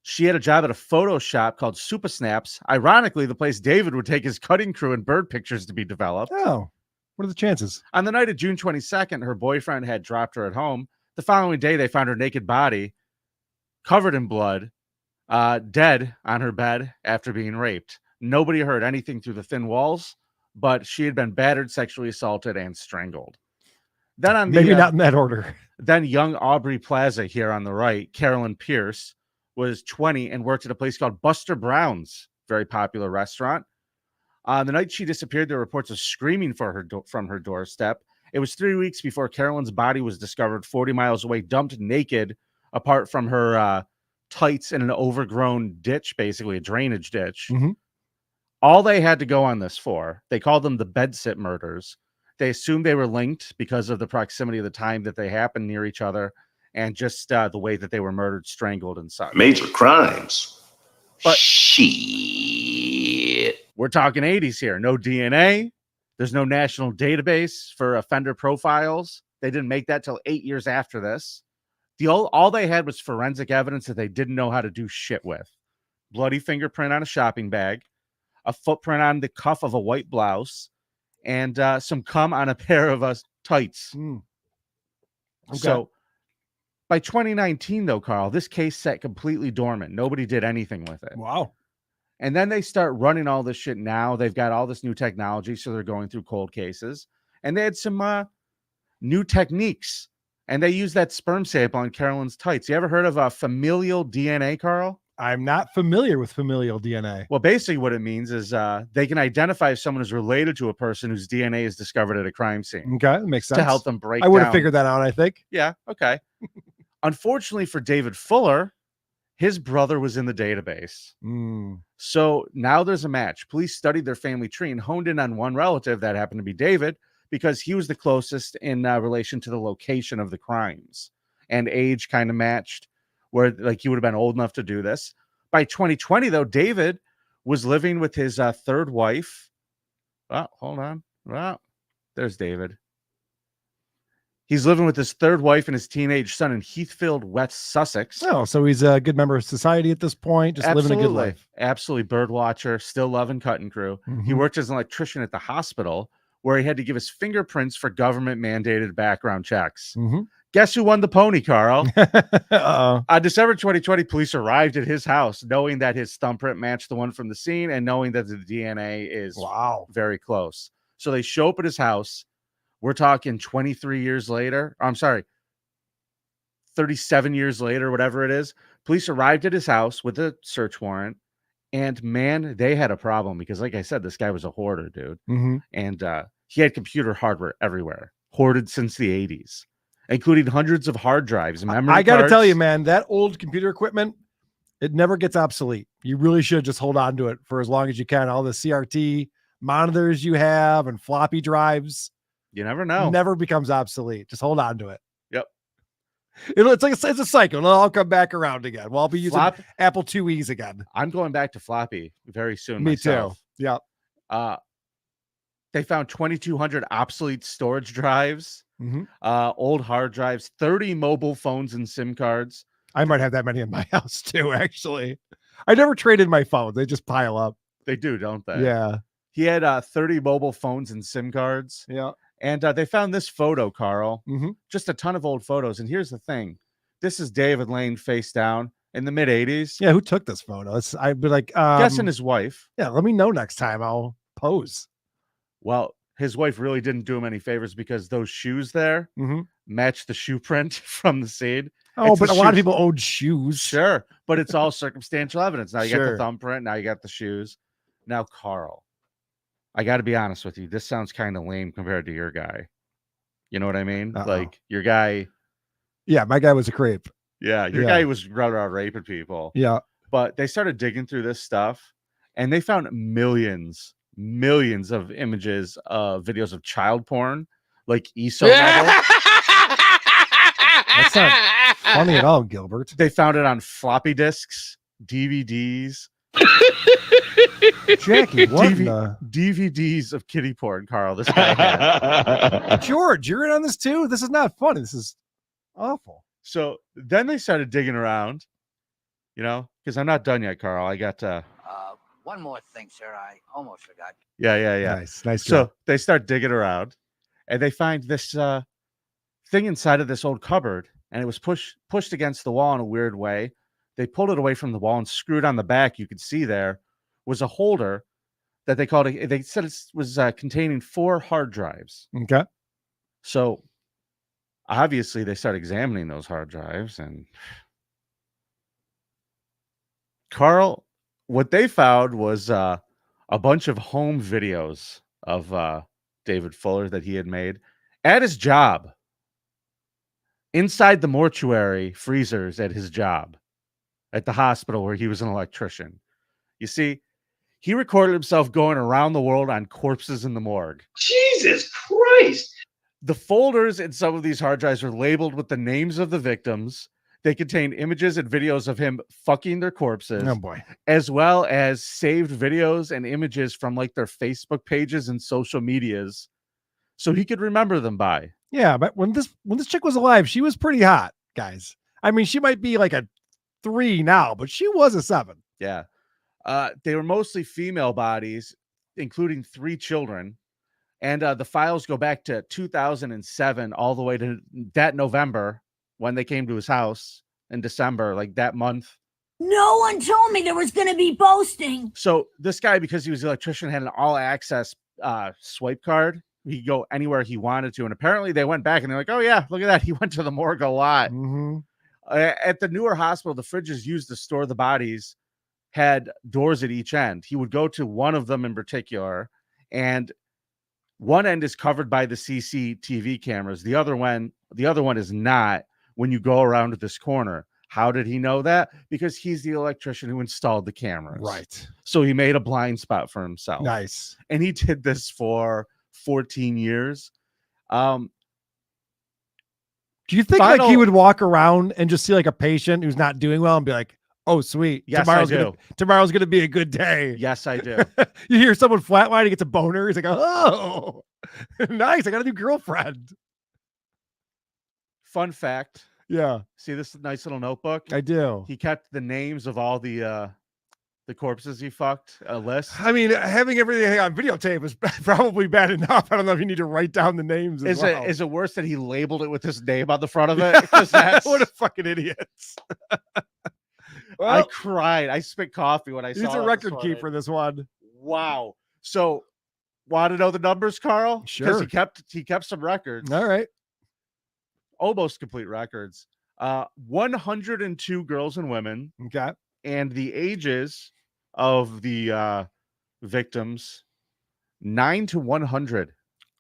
She had a job at a photo shop called Super Snaps. Ironically, the place David would take his Cutting Crew and bird pictures to be developed. Oh, what are the chances? On the night of June 22nd, her boyfriend had dropped her at home. The following day, they found her naked body, covered in blood, dead on her bed after being raped. Nobody heard anything through the thin walls, but she had been battered, sexually assaulted, and strangled. Then on Maybe not in that order. Then young Aubrey Plaza here on the right, Carolyn Pierce, was 20 and worked at a place called Buster Brown's, very popular restaurant. On the night she disappeared, there were reports of screaming for her from her doorstep. It was 3 weeks before Carolyn's body was discovered 40 miles away, dumped naked, apart from her tights in an overgrown ditch, basically a drainage ditch. Mhm. All they had to go on this for, they called them the bedsit murders. They assumed they were linked because of the proximity of the time that they happened near each other and just the way that they were murdered, strangled, and such. Major crimes. But Shit. we're talking 80s here. No DNA. There's no national database for offender profiles. They didn't make that till 8 years after this. All they had was forensic evidence that they didn't know how to do shit with. Bloody fingerprint on a shopping bag, a footprint on the cuff of a white blouse, and some cum on a pair of tights. Okay. So by 2019, though, Carl, this case sat completely dormant. Nobody did anything with it. Wow. And then they start running all this shit now. They've got all this new technology, so they're going through cold cases. And they had some new techniques. And they used that sperm sample on Carolyn's tights. You ever heard of familial DNA, Carl? I'm not familiar with familial DNA. Well, basically what it means is they can identify if someone is related to a person whose DNA is discovered at a crime scene. Okay, that makes sense. To help them break I would have down. figured that out, I think. Yeah, okay. Unfortunately for David Fuller, his brother was in the database. So now there's a match. Police studied their family tree and honed in on one relative that happened to be David because he was the closest in relation to the location of the crimes. And age kind of matched, where like he would have been old enough to do this. By 2020, though, David was living with his third wife. Oh, hold on. Well, there's David. He's living with his third wife and his teenage son in Heathfield, West Sussex. Oh, so he's a good member of society at this point, just living a good life. Absolutely. Bird watcher, still loving cutting crew. He worked as an electrician at the hospital where he had to give his fingerprints for government mandated background checks. Guess who won the pony, Carl? On December 2020, police arrived at his house knowing that his thumbprint matched the one from the scene and knowing that the DNA is very close. So they show up at his house. We're talking 23 years later. I'm sorry, 37 years later, whatever it is. Police arrived at his house with a search warrant. And man, they had a problem because, like I said, this guy was a hoarder, dude. And he had computer hardware everywhere, hoarded since the 80s, including hundreds of hard drives. I got to tell you, man, that old computer equipment, it never gets obsolete. You really should just hold on to it for as long as you can. All the CRT monitors you have and floppy drives. You never know. Never becomes obsolete. Just hold on to it. Yep. It's like it's a cycle. It'll all come back around again. Well, I'll be using Apple IIe's again. I'm going back to floppy very soon. Me myself. too. Yeah. They found 2,200 obsolete storage drives, old hard drives, 30 mobile phones and SIM cards. I might have that many in my house too, actually. I never traded my phone. They just pile up. They do, don't they? Yeah. He had 30 mobile phones and SIM cards. Yeah. And they found this photo, Carl. Just a ton of old photos. And here's the thing. This is David laying face down in the mid-'80s. Yeah, who took this photo? I'd be like... guessing his wife. Yeah, let me know next time. I'll pose. Well, his wife really didn't do him any favors because those shoes there match the shoe print from the scene. Oh, but a lot of people owned shoes. Sure, but it's all circumstantial evidence. Now you got the thumbprint. Now you got the shoes. Now, Carl, I got to be honest with you. This sounds kind of lame compared to your guy. You know what I mean? Like your guy. Yeah, my guy was a creep. Yeah, your guy was running around raping people. Yeah. But they started digging through this stuff and they found millions of images of videos of child porn, like ESO level. That's not funny at all, Gilbert. They found it on floppy disks, DVDs. Jackie, what DVDs of kitty porn, Carl. This guy had. George, you're in on this too? This is not funny. This is awful. So then they started digging around, you know, because I'm not done yet, Carl. I got one more thing, sir. I almost forgot. Yeah. Nice. So they start digging around and they find this thing inside of this old cupboard. and it was pushed against the wall in a weird way. They pulled it away from the wall and screwed on the back. You could see there was a holder that they said it was containing 4 hard drives. Okay. So obviously they start examining those hard drives, and Karl, what they found was a bunch of home videos of David Fuller that he had made at his job, inside the mortuary freezers at his job, at the hospital where he was an electrician. You see, he recorded himself going around the world on corpses in the morgue. Jesus Christ! The folders in some of these hard drives are labeled with the names of the victims. They contain images and videos of him fucking their corpses. Oh boy. As well as saved videos and images from like their Facebook pages and social medias, so he could remember them by. Yeah, but when this chick was alive, she was pretty hot, guys. I mean, she might be like a 3 now, but she was a 7. Yeah. They were mostly female bodies, including 3 children. And the files go back to 2007, all the way to that November when they came to his house in December, like that month. No one told me there was going to be boasting. So this guy, because he was an electrician, had an all-access swipe card. He could go anywhere he wanted to. And apparently they went back and they're like, oh, yeah, look at that. He went to the morgue a lot. Mm-hmm. At the newer hospital, the fridges used to store the bodies had doors at each end. He would go to one of them in particular, and one end is covered by the CCTV cameras. The other one is not when you go around this corner. How did he know that? Because he's the electrician who installed the cameras. Right. So he made a blind spot for himself. Nice. And he did this for 14 years. Do you think like he would walk around and just see like a patient who's not doing well and be like, oh, sweet. Yes, tomorrow's gonna be a good day. Yes, I do. You hear someone flatline, he gets a boner. He's like, oh, nice. I got a new girlfriend. Fun fact. Yeah. See this nice little notebook? I do. He kept the names of all the corpses he fucked, a list. I mean, having everything on videotape is probably bad enough. I don't know if you need to write down the names. Is it worse that he labeled it with his name on the front of it? What a fucking idiots. Well, I cried. I spit coffee when I saw it. He's a record keeper, this one. Wow. So, want to know the numbers, Karl? Sure. Because he kept some records. All right. Almost complete records. 102 girls and women. Okay. And the ages of the victims, 9 to 100.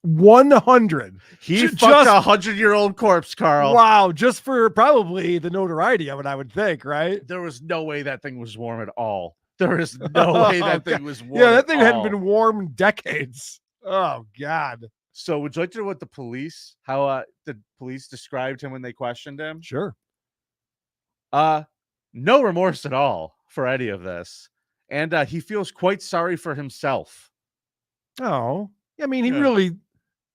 100. He fucked a 100-year-old corpse, Karl. Wow, just for probably the notoriety of it, I would think, right? There was no way that thing was warm at all. There is no way that thing was warm. Yeah, that thing hadn't been warm in decades. Oh God. So would you like to know what the police, how the police described him when they questioned him? Sure. No remorse at all for any of this. And he feels quite sorry for himself. Oh, I mean,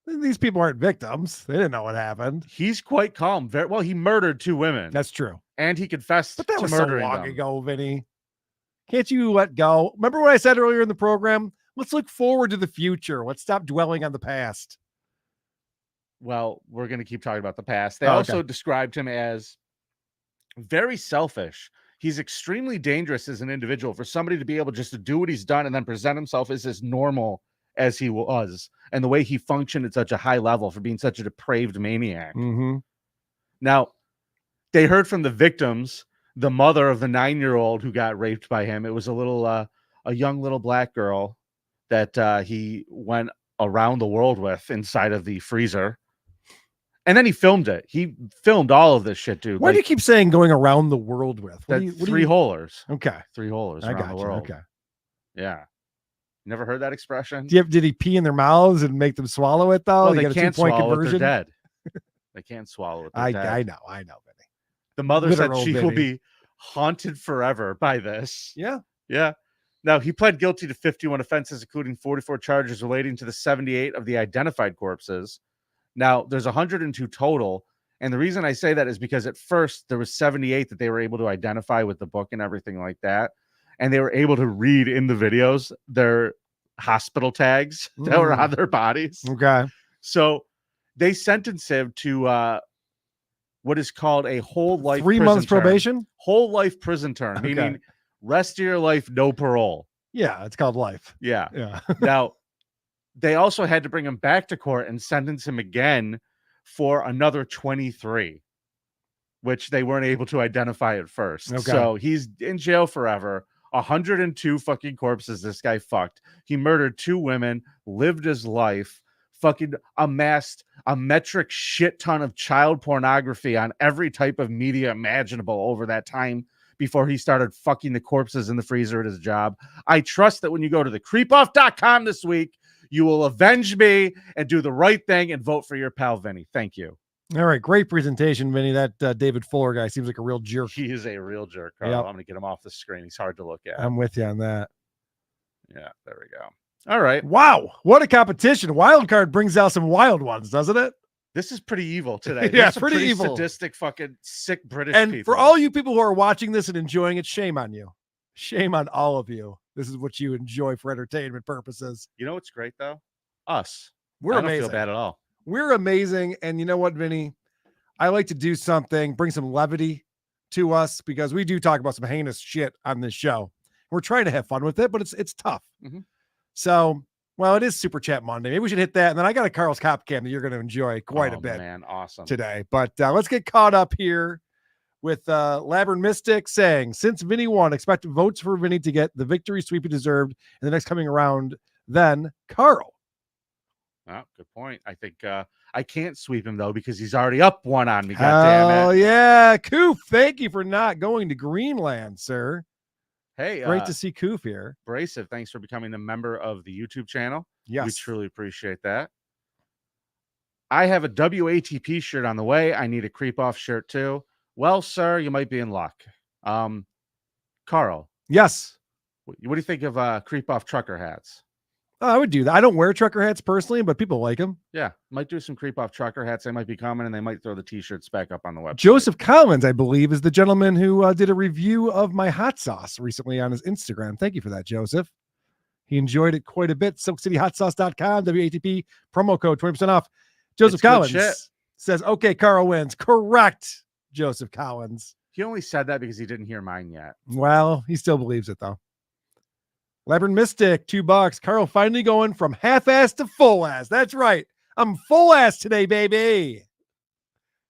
these people aren't victims. They didn't know what happened. He's quite calm. Very well. He murdered 2 women. That's true. And he confessed but that to was so murdering long them. ago, Vinny. Can't you let go? Remember what I said earlier in the program? Let's look forward to the future. Let's stop dwelling on the past. Well, we're going to keep talking about the past. They also described him as very selfish. He's extremely dangerous as an individual. For somebody to be able just to do what he's done and then present himself as normal as he was, and the way he functioned at such a high level for being such a depraved maniac. Mm-hmm. Now, they heard from the victims, the mother of the 9-year-old who got raped by him. It was a young little black girl that he went around the world with inside of the freezer. And then he filmed it. He filmed all of this shit, dude. Why do you keep saying going around the world with? What 3-holers. Okay. 3-holers around the world. Okay. Yeah. Never heard that expression? Did he pee in their mouths and make them swallow it, though? Well, they can't swallow it. They're dead. They can't swallow it. I know, Vinny. The mother Literal said she Vinny. will be haunted forever by this. Yeah. Yeah. Now, he pled guilty to 51 offenses, including 44 charges relating to the 78 of the identified corpses. Now, there's 102 total. And the reason I say that is because at first there was 78 that they were able to identify with the book and everything like that. And they were able to read in the videos their hospital tags that were on their bodies. Okay. So they sentenced him to what is called a whole life 3 prison months term. probation. Whole life prison term, Okay. meaning rest of your life, no parole. Yeah, it's called life. Yeah. Yeah. Now, they also had to bring him back to court and sentence him again for another 23, which they weren't able to identify at first. Okay. So he's in jail forever. 102 fucking corpses this guy fucked. He murdered 2 women, lived his life, fucking amassed a metric shit ton of child pornography on every type of media imaginable over that time before he started fucking the corpses in the freezer at his job. I trust that when you go to the creepoff.com this week, you will avenge me and do the right thing and vote for your pal Vinny. Thank you. All right. Great presentation, Vinny. That David Fuller guy seems like a real jerk. He is a real jerk, Carl. Yep. I'm going to get him off the screen. He's hard to look at. I'm with you on that. Yeah, there we go. All right. Wow. What a competition. Wildcard brings out some wild ones, doesn't it? This is pretty evil today. Yeah, There's some pretty evil. sadistic, fucking sick British And people. for all you people who are watching this and enjoying it, shame on you. Shame on all of you. This is what you enjoy for entertainment purposes. You know what's great, though? Us. We're I don't amazing. feel bad at all. We're amazing. And you know what, Vinny? I like to do something, bring some levity to us because we do talk about some heinous shit on this show. We're trying to have fun with it, but it's tough. Mhm. So, well, it is Super Chat Monday. Maybe we should hit that. And then I got a Carl's Cop Cam that you're going to enjoy quite a bit, Man, awesome. today. But let's get caught up here with Labyrinth Mystic saying, since Vinny won, expect votes for Vinny to get the victory sweep he deserved in the next coming round. Then Carl. Oh, good point. I think I can't sweep him, though, because he's already up 1 on me. God damn Oh, it. yeah. Koof, thank you for not going to Greenland, sir. Hey, Great to see Koof here. Brasive, thanks for becoming a member of the YouTube channel. Yes. We truly appreciate that. I have a WATP shirt on the way. I need a creep off shirt, too. Well, sir, you might be in luck. Carl. Yes. What do you think of creep off trucker hats? Oh, I would do that. I don't wear trucker hats personally, but people like them. Yeah, might do some creep off trucker hats. They might be coming, and they might throw the t-shirts back up on the website. Joseph Collins, I believe, is the gentleman who did a review of my hot sauce recently on his Instagram. Thank you for that, Joseph. He enjoyed it quite a bit. SilkCityHotSauce.com, WATP, promo code 20% off. Joseph It's good Collins shit. says, okay, Carl wins. Correct, Joseph Collins. He only said that because he didn't hear mine yet. Well, he still believes it, though. Labyrinth Mystic, $2. Carl finally going from half-ass to full-ass. That's right. I'm full-ass today, baby.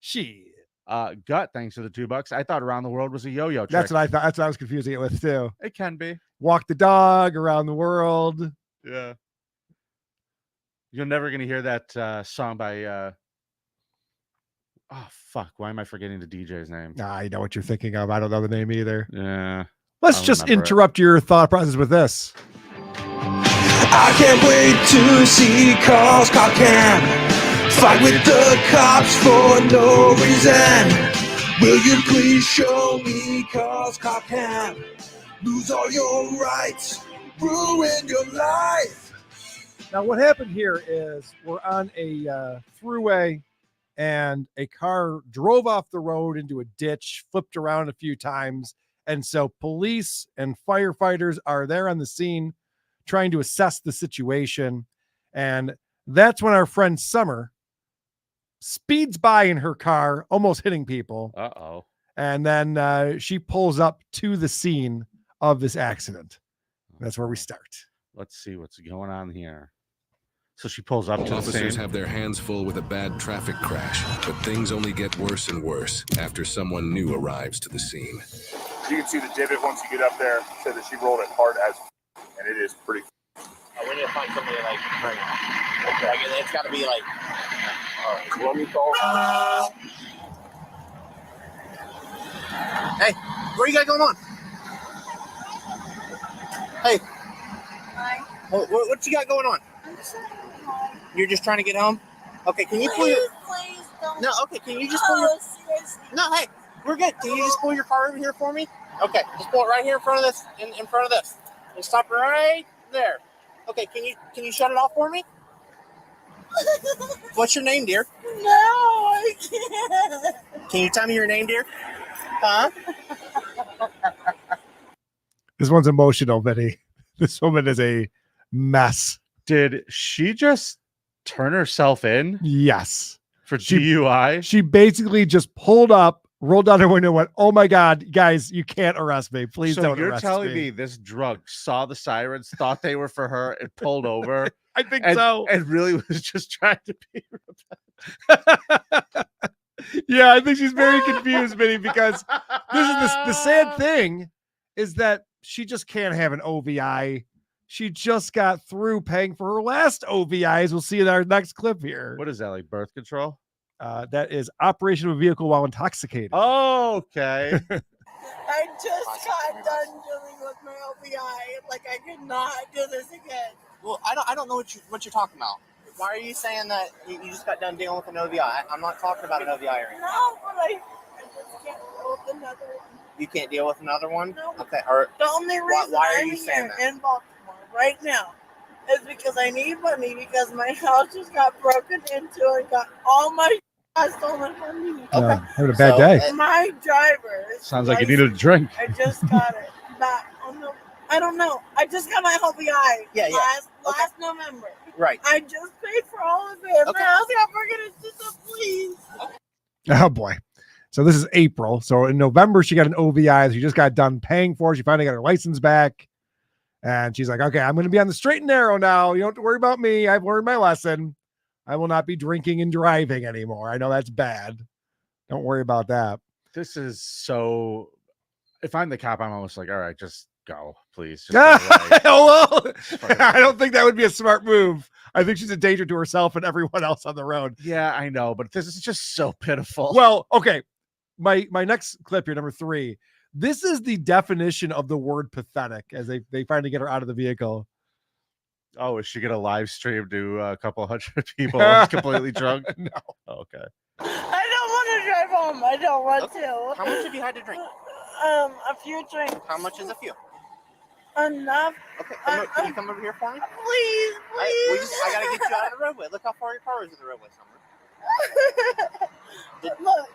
Shit. Gut, thanks for the $2. I thought Around the World was a yo-yo trick. That's what I thought. That's what I was confusing it with, too. It can be. Walk the dog around the world. Yeah. You're never going to hear that song by... oh, fuck. Why am I forgetting the DJ's name? I know what you're thinking of. I don't know the name either. Yeah. Let's I'll just remember it. interrupt your thought process with this. I can't wait to see Carl's Cop Cam fight with the cops for no reason. Will you please show me Carl's Cop Cam? Lose all your rights, ruin your life. Now, what happened here is we're on a throughway and a car drove off the road into a ditch, flipped around a few times. And so police and firefighters are there on the scene trying to assess the situation. And that's when our friend Summer speeds by in her car, almost hitting people. Uh-oh. And then she pulls up to the scene of this accident. That's where we start. Let's see what's going on here. So she pulls up to the Officers scene. have their hands full with a bad traffic crash, but things only get worse and worse after someone new arrives to the scene. You can see the divot once you get up there. Said that she rolled it hard as and it is pretty. We need to find somebody like right now. Okay. Like, it's got to be like. Let me call. Hey, what do you got going on? Hey. Hi. What you got going on? I'm just trying to get home. You're just trying to get home? Okay, can you pull your... Please don't. No, okay, can you just pull your... Seriously. No, hey, we're good. Can you just pull your car over here for me? Okay, just pull it right here in front of this, in front of this. Just stop right there. Okay, can you shut it off for me? What's your name, dear? No, I can't. Can you tell me your name, dear? Huh? This one's emotional, Betty. This woman is a mess. Did she just turn herself in? Yes. For DUI? She basically just pulled up, rolled down her window, and went, "Oh my God, guys, you can't arrest me. Please don't you're arrest telling me." me this drunk saw the sirens, thought they were for her, and pulled over? I think and, so. And really was just trying to be Yeah, I think she's very confused, Vinny, because this is the sad thing is that she just can't have an OVI. She just got through paying for her last OVI, as we'll see in our next clip here. What is that, like birth control? That is operation of a vehicle while intoxicated. Oh, okay. I just got done dealing with my LBI. Like I could not do this again. Well, I don't know what you're talking about. Why are you saying that you just got done dealing with an OVI? I'm not talking about an OVI or anything. No, but I just can't deal with another one. You can't deal with another one? No. Okay. Or The only reason why are I'm you saying here that? in Baltimore right now is because I need money because my house just got broken into and got all my stolen from me. Having a bad day. My driver. Sounds like you needed a drink. I just got it back on the. I don't know. I just got my LBI last November. Right. I just paid for all of it. Okay. My house got broken into, so please. Oh boy. So this is April. So in November, she got an OVI. She just got done paying for it. She finally got her license back. And she's like, okay, I'm going to be on the straight and narrow now. You don't have to worry about me. I've learned my lesson. I will not be drinking and driving anymore. I know that's bad. Don't worry about that. This is so. If I'm the cop, I'm almost like, all right, just go, please. Just go away. Well, I don't think that would be a smart move. I think she's a danger to herself and everyone else on the road. Yeah, I know, but this is just so pitiful. Well, okay. My next clip here, number 3. This is the definition of the word pathetic as they finally get her out of the vehicle. Oh, is she gonna live stream to a couple hundred people completely drunk? No. Okay. I don't want to drive home. I don't want to. How much have you had to drink? A few drinks. How much is a few? Enough. Okay, can you come over here for me? Please, please. I gotta get you out of the roadway. Look how far your car is in the roadway, Summer. Look.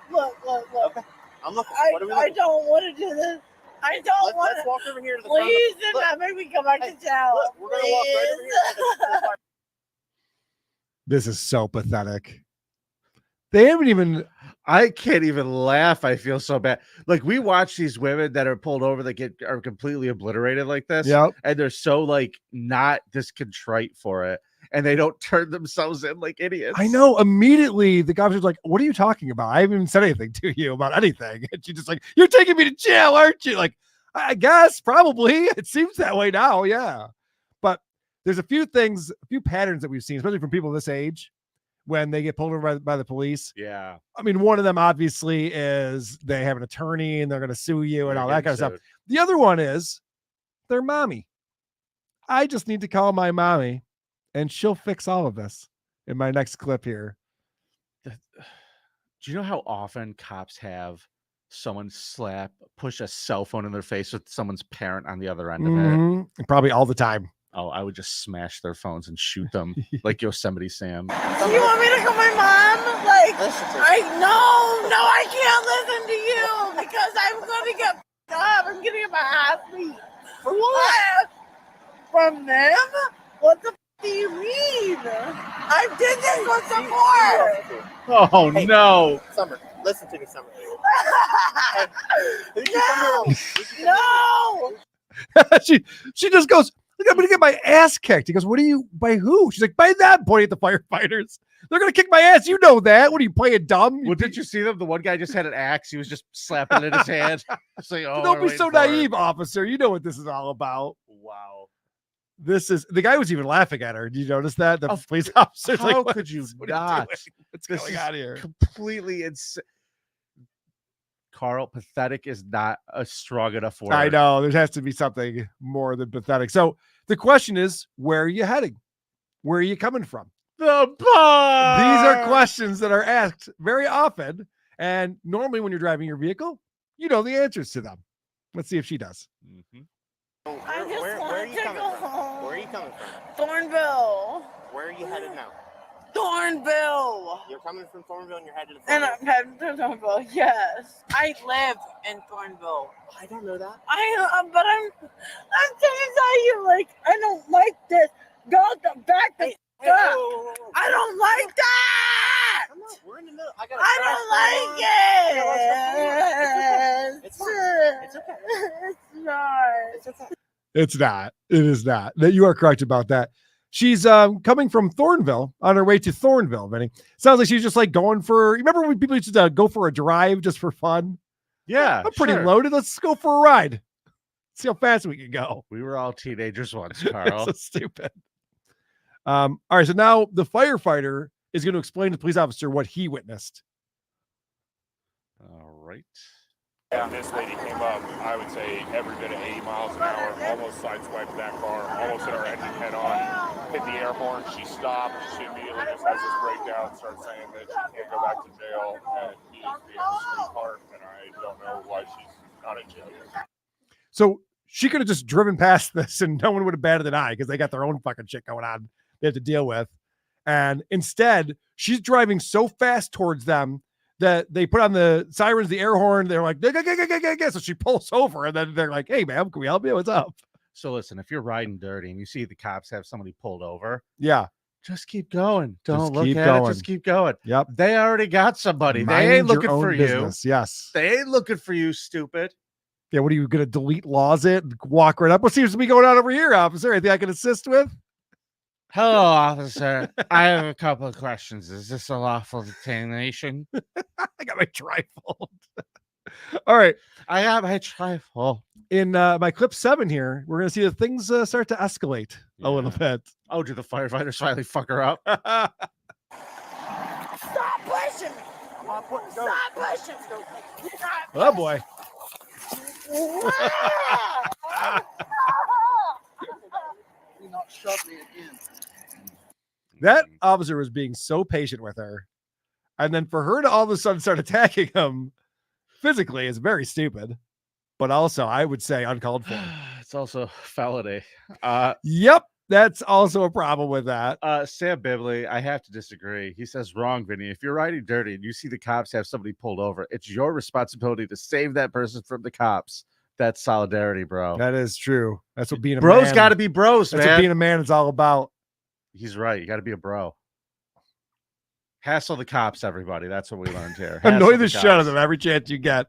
Okay, I'm looking. What are we I looking? don't want to do this. I don't want Let's to. walk over here to the front. Please do not make me come back to jail. Look, we're gonna walk right over here to the car. This is so pathetic. They haven't even. I can't even laugh. I feel so bad. Like we watch these women that are pulled over that are completely obliterated like this. Yep. And they're so like not this contrite for it. And they don't turn themselves in like idiots. I know. Immediately, the officer's like, "What are you talking about? I haven't even said anything to you about anything." And she's just like, "You're taking me to jail, aren't you?" Like, I guess probably. It seems that way now. Yeah. But there's a few things, a few patterns that we've seen, especially from people this age, when they get pulled over by the police. Yeah. I mean, one of them obviously is they have an attorney and they're going to sue you and all that kind of stuff. The other one is their mommy. I just need to call my mommy and she'll fix all of this in my next clip here. Do you know how often cops have someone push a cell phone in their face with someone's parent on the other end of it? Probably all the time. Oh, I would just smash their phones and shoot them like Yosemite Sam. Do you want me to call my mom? Like, I can't listen to you because I'm gonna get up. I'm gonna get my ass beat. For what? From them? What the do you mean? I did this once before. Oh no! Summer, listen to me, Summer. No. she just goes, "Look, I'm gonna get my ass kicked." He goes, "What are you? By who?" She's like, "By that," pointing at the firefighters. "They're gonna kick my ass. You know that. What are you playing dumb?" Well, did you see them? The one guy just had an axe. He was just slapping it in his hand. It's like, oh, don't we're be so waiting for it. naive, officer. You know what this is all about. Wow. This is the guy was even laughing at her. Did you notice that? The police officer's How like, could you what are not? doing? What's This going is on here? Completely insane. Carl, pathetic is not a strong enough word. I know there has to be something more than pathetic. So the question is, where are you heading? Where are you coming from? The bar. These are questions that are asked very often. And normally when you're driving your vehicle, you know the answers to them. Let's see if she does. Mm-hmm. Where are you coming from? Where are you coming from? Thornville. Where are you headed now? Thornville. You're coming from Thornville and you're headed to And Thornville. I'm heading to Thornville. Yes, I live in Thornville. I don't know that. But I'm trying to tell you, like, I don't like this. Go back the up. I don't like that. Come on, we're in the middle. I don't like it. It's fine. It's okay. It's not. It's okay. It's not. It is not. That you are correct about that. She's coming from Thornville on her way to Thornville, Vinny. Sounds like she's just like going for, you remember when people used to go for a drive just for fun? Yeah. I'm pretty sure. loaded. Let's go for a ride. See how fast we can go. We were all teenagers once, Carl. So stupid. All right. So now the firefighter is going to explain to the police officer what he witnessed. All right. And this lady came up, I would say, every bit of 80 miles an hour, almost sideswiped that car, almost hit our engine head on, hit the air horn. She stopped. She immediately just has this breakdown, starts saying that she can't go back to jail, and he is being a sweetheart, and I don't know why she's not in jail yet. So she could have just driven past this and no one would have batted an eye because they got their own fucking shit going on they have to deal with. And instead, she's driving so fast towards them that they put on the sirens, the air horn. They're like, so she pulls over and then they're like, hey, ma'am, can we help you? What's up? So listen, if you're riding dirty and you see the cops have somebody pulled over, yeah, just keep going. Don't Just look keep at going. it. Just keep going. Yep. They already got somebody. Mind They ain't your looking own for business. you. Yes. They ain't looking for you, stupid. Yeah. What are you going to delete laws it and walk right up? What seems to be going on over here, officer? Anything I can assist with? Hello, officer. I have a couple of questions. Is this a lawful detention? I got my trifold. All right. I got my trifold. In my clip 7 here, we're going to see that things start to escalate a little bit. Oh, do the firefighters finally fuck her up? Stop pushing me. Stop pushing me. Oh, boy. Do not shove me again. That officer was being so patient with her. And then for her to all of a sudden start attacking him physically is very stupid. But also, I would say uncalled for. It's also felony. Yep. That's also a problem with that. Sam Bibley, I have to disagree. He says, wrong, Vinny. If you're riding dirty and you see the cops have somebody pulled over, it's your responsibility to save that person from the cops. That's solidarity, bro. That is true. That's what being a Bros man. got to be bros, That's man. what being a man is all about. He's right. You got to be a bro. Hassle the cops, everybody. That's what we learned here. Annoy the Hassle shit out cops. of them every chance you get.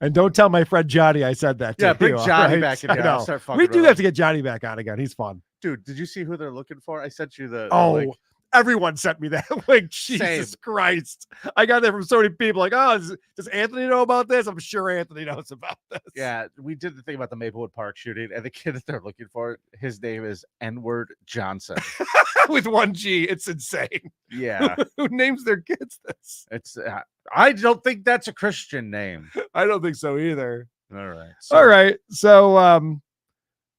And don't tell my friend Johnny I said that. Yeah, to bring you, all Johnny right? back in I here. I'll know. start fucking We do with have him. to get Johnny back on again. He's fun. Dude, did you see who they're looking for? I sent you the Oh, link. everyone sent me that link. Jesus Same. Christ. I got that from so many people. Like, oh, does Anthony know about this? I'm sure Anthony knows about this. Yeah, we did the thing about the Maplewood Park shooting, and the kid that they're looking for, his name is N-word Johnson. With one G. It's insane. Yeah. Who names their kids this? It's I don't think that's a Christian name. I don't think so either. All right. All right. So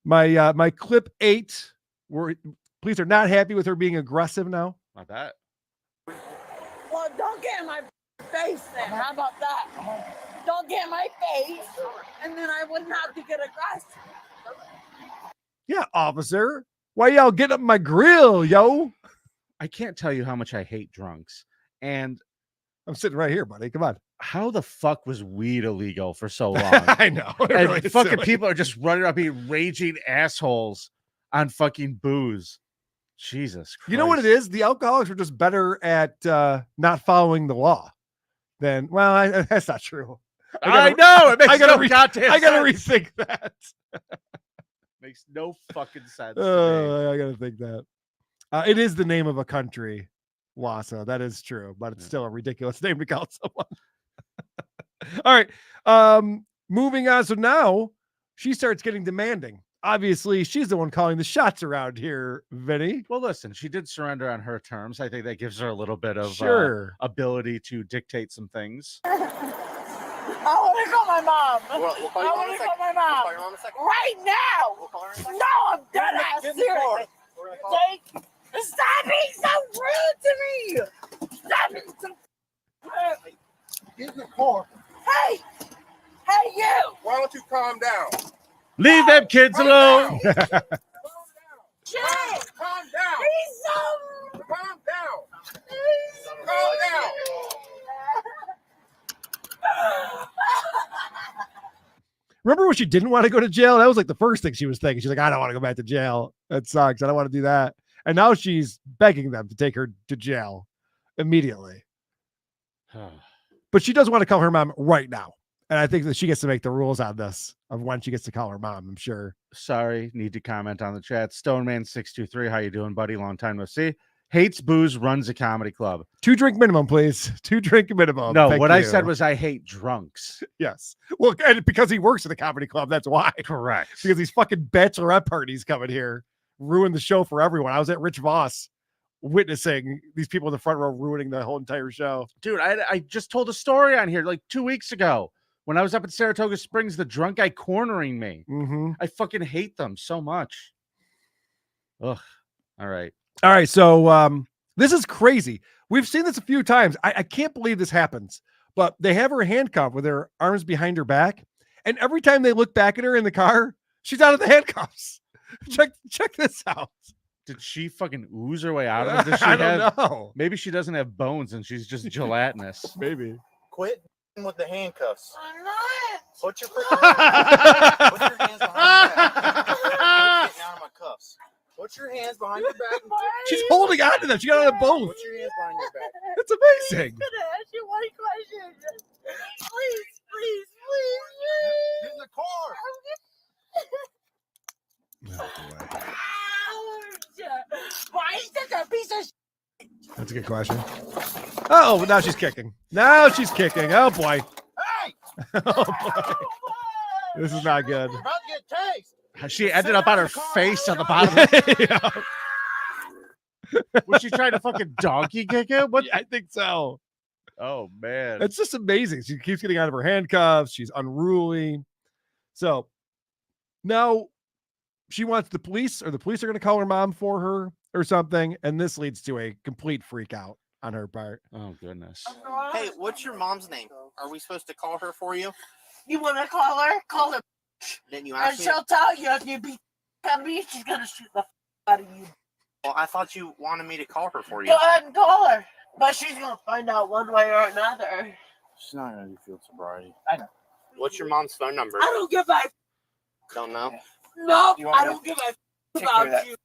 my clip 8, police are not happy with her being aggressive now. Not that. Well, don't get in my face then. How about that? Don't get in my face, and then I wouldn't have to get aggressive. Yeah, officer. Why y'all getting up my grill, yo? I can't tell you how much I hate drunks. And I'm sitting right here, buddy. Come on. how the fuck was weed illegal for so long? I know. It And really is fucking silly. people are just running around being raging assholes on fucking booze. Jesus Christ. You know what it is? The alcoholics were just better at not following the law than, well, that's not true. I know. It makes I gotta no goddamn I gotta sense. rethink that. Makes no fucking sense. to me. I gotta think that. It is the name of a country, Wassa. That is true, but it's still a ridiculous name to call someone. All right. Moving on. So now she starts getting demanding. Obviously, she's the one calling the shots around here, Vinny. Well, listen, she did surrender on her terms. I think that gives her a little bit of Sure. ability to dictate some things. I want to call my mom. We'll call you I mom in want a to second. call my mom. We'll call your mom in a second. Right now. We'll call her in a second. No, I'm dead ass Get in the car. serious. We're gonna call her. Jake, stop being so rude to me. Stop being so. Get in the car. Hey, hey, you. Why don't you calm down? Leave them kids alone. Jake, Calm down. he's so. Calm down. Calm down. Remember when she didn't want to go to jail? That was like the first thing she was thinking. She's like, I don't want to go back to jail. That sucks. I don't want to do that. And now she's begging them to take her to jail immediately. But she does want to call her mom right now. And I think that she gets to make the rules on this of when she gets to call her mom, I'm sure. Sorry, need to comment on the chat. Stoneman623, how you doing, buddy? Long time no see. Hates booze, runs a comedy club. 2 drink minimum, please. 2 drink minimum. No, Thank what you. I said was I hate drunks. Yes. Well, and because he works at a comedy club, that's why. Correct. Because these fucking bachelorette parties coming here ruin the show for everyone. I was at Rich Voss witnessing these people in the front row ruining the whole entire show. Dude, I just told a story on here like 2 weeks ago when I was up in Saratoga Springs, the drunk guy cornering me. Mm-hmm. I fucking hate them so much. Ugh. All right. All right. So this is crazy. We've seen this a few times. I can't believe this happens, but they have her handcuffed with her arms behind her back. And every time they look back at her in the car, she's out of the handcuffs. Check this out. Did she fucking ooze her way out of it? Does she I don't know. Maybe she doesn't have bones and she's just gelatinous. Maybe. Quit with the handcuffs. I'm not. Put your hands behind your back. Get down on my cuffs. Put your hands behind your back. She's holding on to them. She got on a boat. Put your hands behind your back. That's amazing. I'm gonna ask you one question. Please. Get in the car. Why is this a piece of That's a good question. Oh, now she's kicking. Now she's kicking. Oh boy. Hey! Oh boy. This is not good. You're about to get tased. She ended up on her face on the bottom. Yeah. Was she trying to fucking donkey kick him? What? I think so. Oh man. It's just amazing. She keeps getting out of her handcuffs. She's unruly. So now she wants the police, or the police are going to call her mom for her or something. And this leads to a complete freak out on her part. Oh goodness. Hey, what's your mom's name? Are we supposed to call her for you? You want to call her? Call her. Didn't you And ask me? she'll tell you if you beat me, she's gonna shoot the out of you. Well, I thought you wanted me to call her for you. Go ahead and call her. But she's gonna find out one way or another. She's not gonna feel sobriety. I know. What's your mom's phone number? I don't give a Don't know. no. You want I me don't give a take care of about that? you.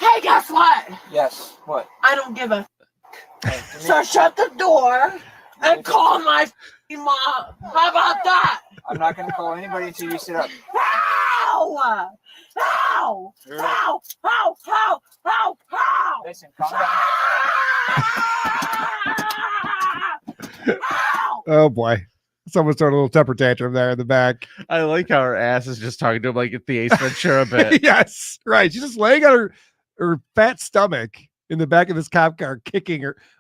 Hey, guess what? Yes. What? I don't give a. So shut the door and call my mom. How about that? I'm not gonna call anybody until you sit up. Ow! Ow! Ow! Ow! Ow! Ow! Ow! Listen, calm down. Ow! Oh boy. Someone started a little temper tantrum there in the back. I like how her ass is just talking to him like at the Ace Ventura bit. Yes, right. She's just laying on her fat stomach in the back of this cop car,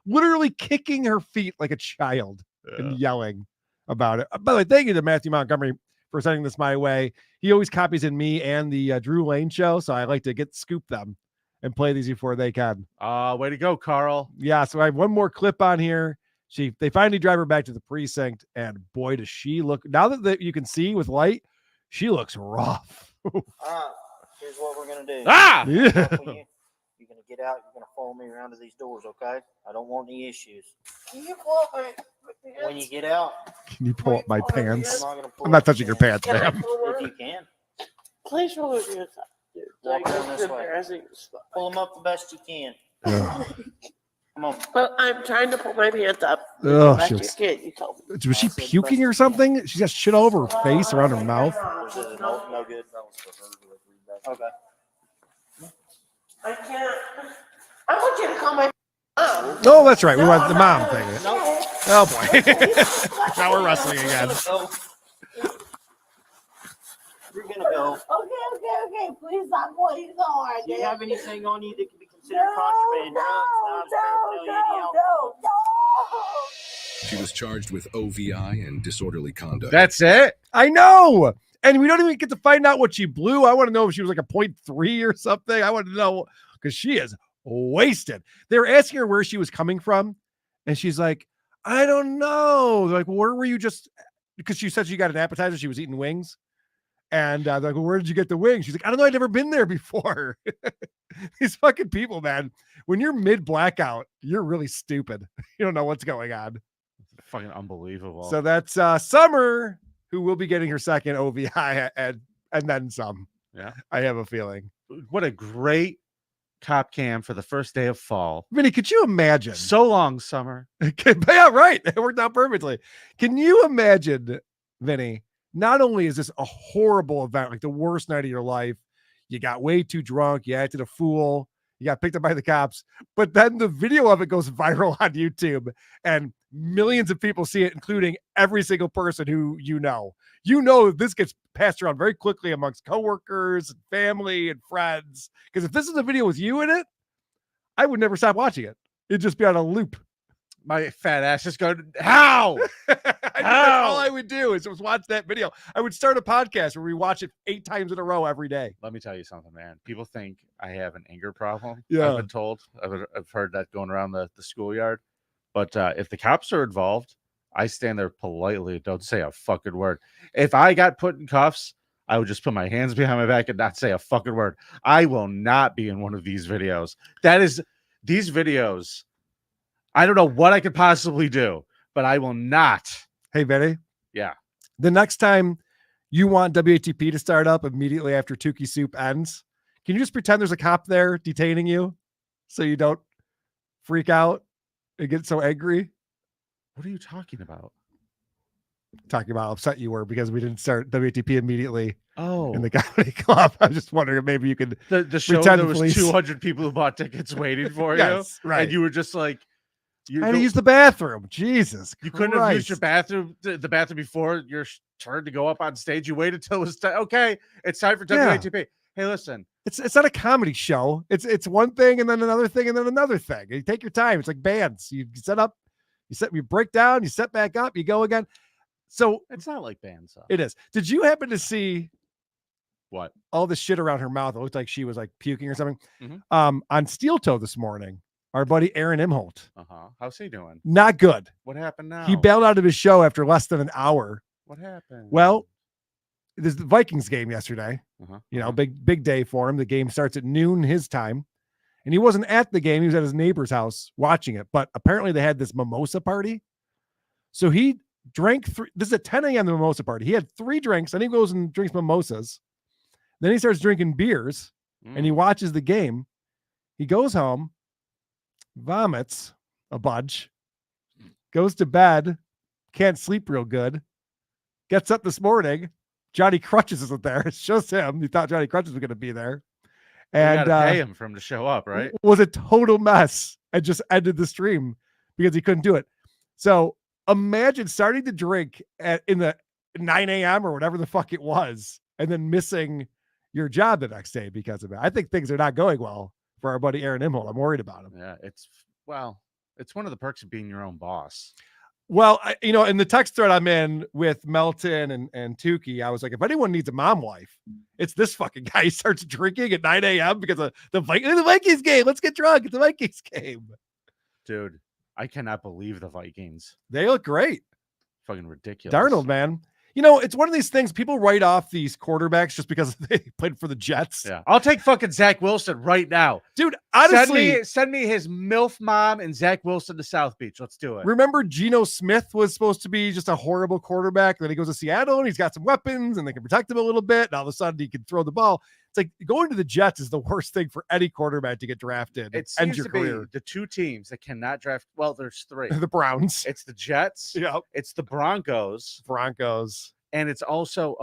literally kicking her feet like a child and yelling about it. By the way, thank you to Matthew Montgomery for sending this my way. He always copies in me and the Drew Lane show, so I like to scoop them and play these before they can. Way to go, Carl. Yeah, so I have one more clip on here. They finally drive her back to the precinct, and boy, does she look, now that you can see with light, she looks rough. Here's what we're gonna do. Ah! Yeah. You're gonna get out. You're gonna follow me around to these doors, okay? I don't want any issues. Can you pull up my When you get out, Can you pull up my pants? I'm not gonna pull I'm not up touching your pants, Can I ma'am. pull if her? you can. Please roll your hands up, dude. Walk Like, around this it's way. embarrassing. Pull them up the best you can. Ugh. Come on. But I'm trying to pull my pants up. Ugh, Back she to was- your kid, you told me. Was she puking or something? She's got shit all over her face, around her mouth. No good. Okay. I can't. I want you to call my mom. Oh, that's right. We want the mom thing. Oh boy. Now we're wrestling again. We're gonna go. Okay. Please stop pulling so hard. Do you have anything on you that can be considered contraband? No. She was charged with OVI and disorderly conduct. That's it? I know. And we don't even get to find out what she blew. I want to know if she was like a 0.3 or something. I want to know because she is wasted. They were asking her where she was coming from. And she's like, I don't know. They're like, where were you just? Because she said she got an appetizer. She was eating wings. And they're like, well, where did you get the wings? She's like, I don't know. I've never been there before. These fucking people, man. When you're mid blackout, you're really stupid. You don't know what's going on. Fucking unbelievable. So that's Summer, who will be getting her second OVI and then some. Yeah. I have a feeling. What a great cop cam for the first day of fall. Vinny, could you imagine? So long, summer. Yeah, right. It worked out perfectly. Can you imagine, Vinny? Not only is this a horrible event, like the worst night of your life, you got way too drunk, you acted a fool, you got picked up by the cops, but then the video of it goes viral on YouTube and millions of people see it, including every single person who you know. You know, this gets passed around very quickly amongst coworkers, and family, and friends. Because if this is a video with you in it, I would never stop watching it. It'd just be on a loop. My fat ass just going, how? That's all I would do is watch that video. I would start a podcast where we watch it 8 times in a row every day. Let me tell you something, man. People think I have an anger problem. Yeah. I've been told. I've heard that going around the schoolyard. But if the cops are involved, I stand there politely. Don't say a fucking word. If I got put in cuffs, I would just put my hands behind my back and not say a fucking word. I will not be in one of these videos. These videos, I don't know what I could possibly do, but I will not. Hey, Vinny. Yeah. The next time you want WATP to start up immediately after Tukey Soup ends, can you just pretend there's a cop there detaining you so you don't freak out and get so angry? What are you talking about? Talking about how upset you were because we didn't start WATP immediately. Oh, in the comedy club. I was just wondering if maybe you could the show there was 200 people who bought tickets waiting for yes, you, right? And you were just like, I had to use the bathroom. Jesus, you couldn't have used your bathroom, the bathroom before your turn to go up on stage. You waited till it was time. Okay, it's time for WATP. Hey, listen, it's not a comedy show. It's one thing and then another thing and then another thing. You take your time. It's like bands. You set up, you break down, you set back up, you go again. So it's not like bands. Though. It is. Did you happen to see what? All the shit around her mouth? It looked like she was like puking or something. Mm-hmm. On Steel Toe this morning, our buddy Aaron Imholt. How's he doing? Not good. What happened now? He bailed out of his show after less than an hour. What happened? Well, there's the Vikings game yesterday. You know, big day for him. The game starts at noon his time. And he wasn't at the game. He was at his neighbor's house watching it. But apparently they had this mimosa party. So he drank this is at 10 a.m. the mimosa party. He had 3 drinks, and he goes and drinks mimosas. Then he starts drinking beers, and he watches the game. He goes home, vomits a bunch, goes to bed, can't sleep real good, gets up this morning. Johnny Crutches isn't there. It's just him. He thought Johnny Crutches was going to be there. And pay him for him to show up, right? Was a total mess and just ended the stream because he couldn't do it. So imagine starting to drink in the 9 a.m. or whatever the fuck it was, and then missing your job the next day because of it. I think things are not going well for our buddy Aaron Imholt. I'm worried about him. Yeah, it's one of the perks of being your own boss. Well, in the text thread I'm in with Melton and Tukey, I was like, if anyone needs a mom wife, it's this fucking guy. He starts drinking at 9 a.m. because of the Vikings game. Let's get drunk. It's the Vikings game. Dude, I cannot believe the Vikings. They look great. Fucking ridiculous. Darnold, man. It's one of these things people write off these quarterbacks just because they played for the Jets. Yeah. I'll take fucking Zach Wilson right now. Dude, honestly. Send me his MILF mom and Zach Wilson to South Beach. Let's do it. Remember Geno Smith was supposed to be just a horrible quarterback. Then he goes to Seattle and he's got some weapons and they can protect him a little bit. And all of a sudden he can throw the ball. It's like going to the Jets is the worst thing for any quarterback to get drafted. It seems to be the 2 teams that cannot draft. Well, there's 3. The Browns. It's the Jets. Yep. It's the Broncos. And it's also,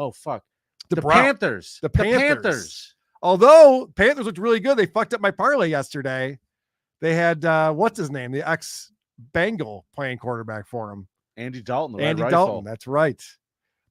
the Panthers. The Panthers. Although Panthers looked really good. They fucked up my parlay yesterday. They had, what's his name? The ex-Bengal playing quarterback for him. Andy Dalton. Andy Dalton. That's right.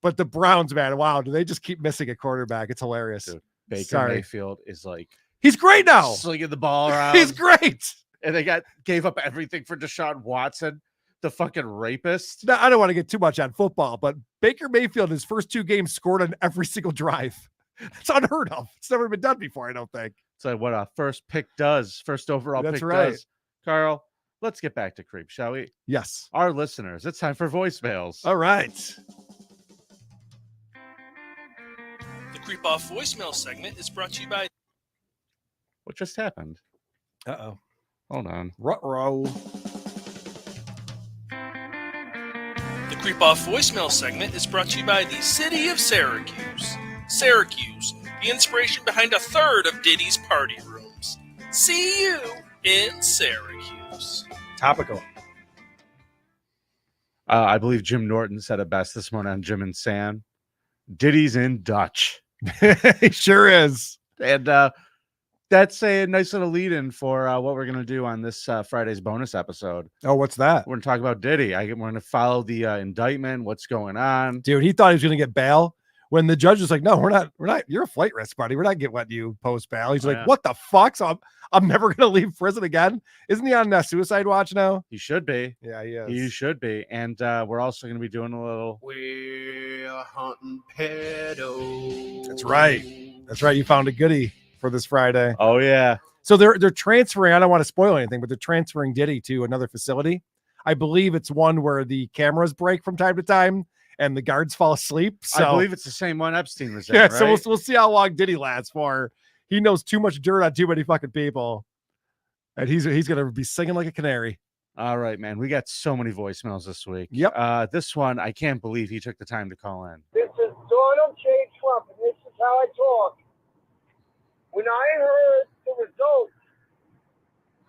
But the Browns, man, wow. Do they just keep missing a quarterback? It's hilarious. Dude, Baker Mayfield is like. He's great now. Slinging the ball around. He's great. And they gave up everything for Deshaun Watson. The fucking rapist. No, I don't want to get too much on football, but Baker Mayfield, his first 2 games, scored on every single drive. That's unheard of. It's never been done before, I don't think. It's like what a first overall pick does. Carl, let's get back to Creep, shall we? Yes. Our listeners, it's time for voicemails. All right. The Creep Off voicemail segment is brought to you by... What just happened? Uh-oh. Hold on. Ruh-roh. The Creep Off voicemail segment is brought to you by the city of Syracuse. Syracuse, the inspiration behind a third of Diddy's party rooms. See you in Syracuse. Topical. I believe Jim Norton said it best this morning on Jim and Sam. Diddy's in Dutch. He sure is. And that's a nice little lead-in for what we're going to do on this Friday's bonus episode. Oh, what's that? We're going to talk about Diddy. We're going to follow the indictment, what's going on. Dude, he thought he was going to get bail when the judge was like, no, we're not. You're a flight risk, buddy. We're not letting you post bail. He's like, what the fuck? So I'm never going to leave prison again. Isn't he on suicide watch now? He should be. Yeah, he is. He should be. And we're also going to be doing a little. We're hunting pedos. That's right. That's right. You found a goodie for this Friday. Oh, yeah. So they're transferring. I don't want to spoil anything, but they're transferring Diddy to another facility. I believe it's one where the cameras break from time to time and the guards fall asleep. So I believe it's the same one Epstein was in, yeah. right? So we'll see how long Diddy lasts for. He knows too much dirt on too many fucking people, and he's gonna be singing like a canary. All right, man. We got so many voicemails this week. Yep. This one, I can't believe he took the time to call in. This is Donald J. Trump, and this is how I talk. When I heard the results,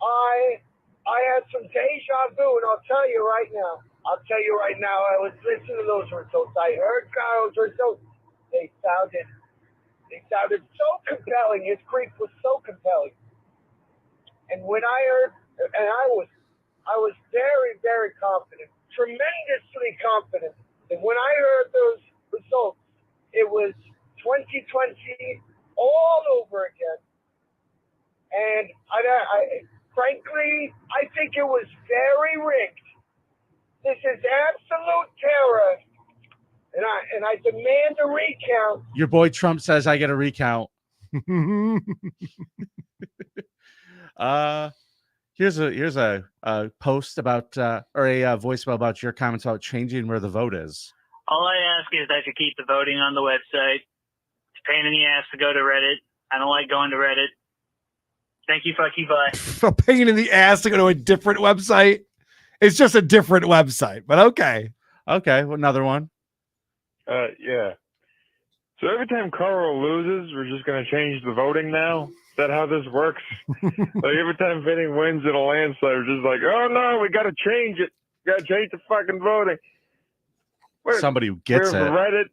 I had some deja vu, and I'll tell you right now. I was listening to those results. I heard Carl's results. They sounded so compelling. His creep was so compelling. And when I heard, and I was very, very confident, tremendously confident, that when I heard those results, it was 2020 all over again. And frankly, I think it was very rigged. This is absolute terror. And I demand a recount. Your boy Trump says I get a recount. Here's a post about or a voicemail about your comments about changing where the vote is. All I ask is that you keep the voting on the website. It's a pain in the ass to go to Reddit. I don't like going to Reddit. Thank you, fuck you, bye. A pain in the ass to go to a different website. It's just a different website, but okay. Okay, well, another one. Yeah. So every time Carl loses, we're just going to change the voting now? Is that how this works? Like every time Vinnie wins in a landslide, we're just like, oh no, we got to change it. Got to change the fucking voting. Somebody who gets it. Reddit,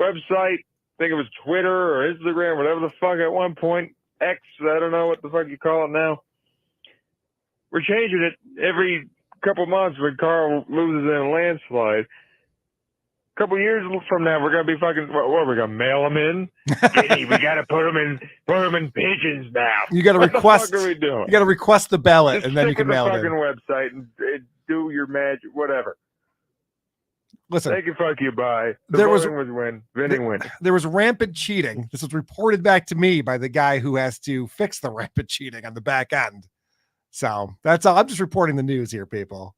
website, I think it was Twitter or Instagram, whatever the fuck at one point. X, I don't know what the fuck you call it now. We're changing it every couple months when Carl loses in a landslide. A couple years from now, we're gonna be fucking. What we're gonna mail them in? Hey, we gotta put them in pigeons now. You gotta request. What the fuck are we doing? You gotta request the ballot, Just and then you can mail it in. stick to the fucking website and do your magic, whatever. Listen, thank you, fuck you, bye. There was Vinnie win. There was rampant cheating. This was reported back to me by the guy who has to fix the rampant cheating on the back end. So that's all. I'm just reporting the news here, people.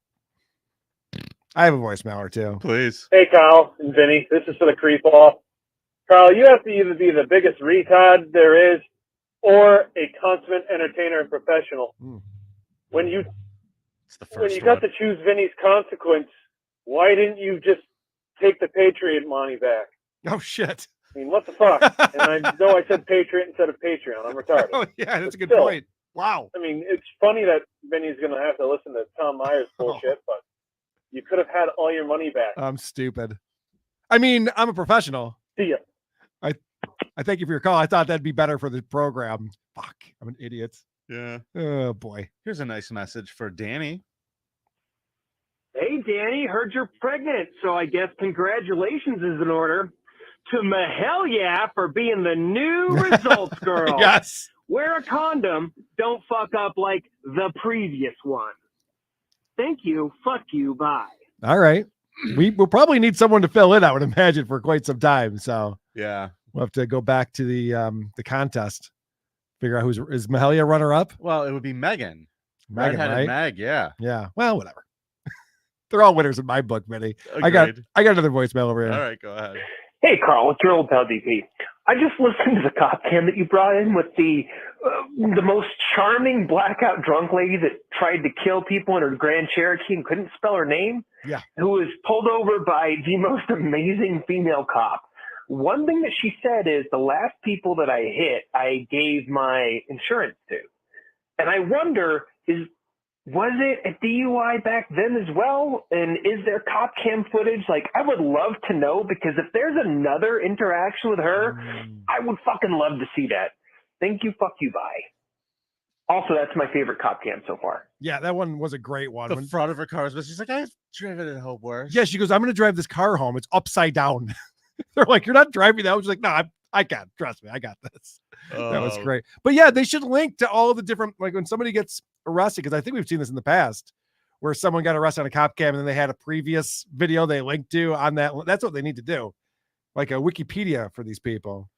I have a voicemail or two. Please. Hey, Kyle and Vinny. This is for the creep off. Carl, you have to either be the biggest retard there is or a consummate entertainer and professional. When you got to choose Vinny's consequence, why didn't you just take the Patriot money back? Oh, shit. I mean, what the fuck? And I know I said Patriot instead of Patreon. I'm retarded. Oh, yeah, that's a good still, point. Wow. I mean, it's funny that Vinny's going to have to listen to Tom Myers bullshit, but you could have had all your money back. I'm stupid. I mean, I'm a professional. See ya. I thank you for your call. I thought that'd be better for the program. Fuck, I'm an idiot. Yeah. Oh, boy. Here's a nice message for Danny. Hey, Danny, heard you're pregnant, so I guess congratulations is in order to Mahalia for being the new results girl. Yes. Wear a condom. Don't fuck up like the previous one. Thank you. Fuck you. Bye. All right. We'll probably need someone to fill in, I would imagine, for quite some time. So yeah, we'll have to go back to the contest. Figure out is Mahalia runner up? Well, it would be Megan. Megan, Redheaded right? Meg, yeah. Yeah. Well, whatever. They're all winners in my book, Vinny. I got another voicemail over here. All right, go ahead. Hey, Carl, it's your old pal DP. I just listened to the cop cam that you brought in with the most charming blackout drunk lady that tried to kill people in her Grand Cherokee and couldn't spell her name. Yeah. Who was pulled over by the most amazing female cop. One thing that she said is the last people that I hit, I gave my insurance to. And I wonder, was it a DUI back then as well? And is there cop cam footage? Like, I would love to know, because if there's another interaction with her, I would fucking love to see that. Thank you, fuck you, bye. Also, that's my favorite cop cam so far. Yeah, that one was a great one. The front of her car was, she's like, I've driven it home worse. Yeah, she goes, I'm going to drive this car home. It's upside down. They're like, you're not driving that. She's like, no, I can. Trust me, I got this. That was great. But yeah, they should link to all the different, like when somebody gets arrested, because I think we've seen this in the past, where someone got arrested on a cop cam and then they had a previous video they linked to on that. That's what they need to do. Like a Wikipedia for these people.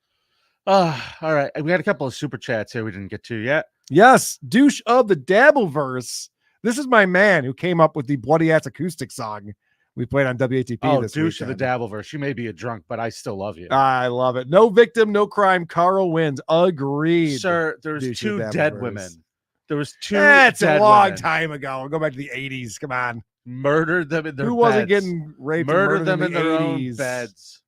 All right. We got a couple of super chats here we didn't get to yet. Yes, douche of the Dabbleverse. This is my man who came up with the Bloody Ass acoustic song we played on WATP this douche weekend. of the Dabbleverse. You may be a drunk, but I still love you. I love it. No victim, no crime. Carl wins. Agreed. Sir, there's Douche two of the dead Dabbleverse. women. There was two That's dead a long women. time ago. Go back to the 80s. Come on. Murdered them in their Who beds. wasn't getting raped? and Murdered murdered them in the their own 80s? beds.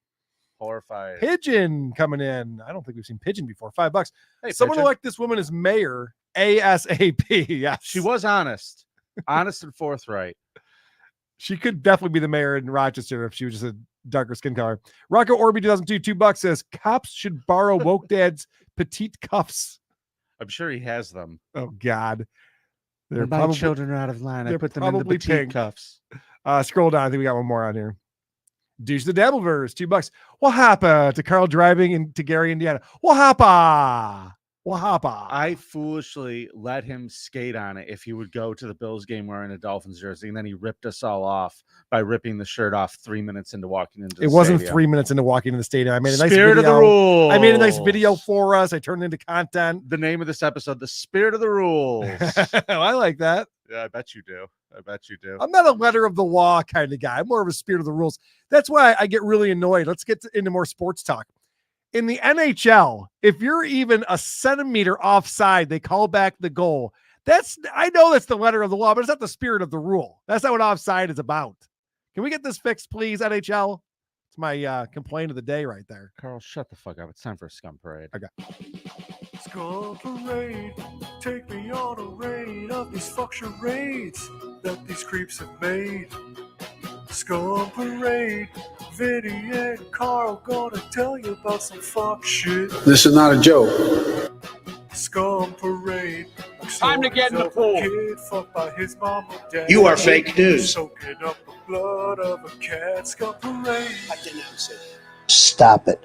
Horrified. Pigeon coming in. I don't think we've seen Pigeon before. $5. Hey, Someone Pigeon. elect this woman as mayor ASAP. Yes. She was honest. Honest and forthright. She could definitely be the mayor in Rochester if she was just a darker skin color. Rocco Orby 2002, $2 says cops should borrow woke dad's petite cuffs. I'm sure he has them. Oh God. When my children are out of line, I they're put them in the probably petite pink. cuffs. Scroll down. I think we got one more on here. Douche the Dabbleverse, $2. What happened to Carl driving into Gary, Indiana? What happened? What happened? I foolishly let him skate on it if he would go to the Bills game wearing a Dolphins jersey, and then he ripped us all off by ripping the shirt off 3 minutes into walking into the It wasn't stadium. 3 minutes into walking into the stadium. I made a nice Spirit video. of the rules. I made a nice video for us. I turned it into content. The name of this episode, The Spirit of the Rules. I like that. Yeah, I bet you do. I bet you do. I'm not a letter of the law kind of guy. I'm more of a spirit of the rules. That's why I get really annoyed. Let's get into more sports talk. In the NHL, if you're even a centimeter offside, they call back the goal. I know that's the letter of the law, but it's not the spirit of the rule. That's not what offside is about. Can we get this fixed, please, NHL? It's my complaint of the day right there. Carl, shut the fuck up. It's time for a scum parade. Okay. Scum parade, take me on a raid of these fuck charades that these creeps have made. Scum parade, Vinnie and Karl gonna tell you about some fuck shit. This is not a joke. Scum parade. Time to get in the pool. Kid fucked by his mom or dad. You are fake news. Soaking up the blood of a cat. Scum parade. I denounce it. Stop it.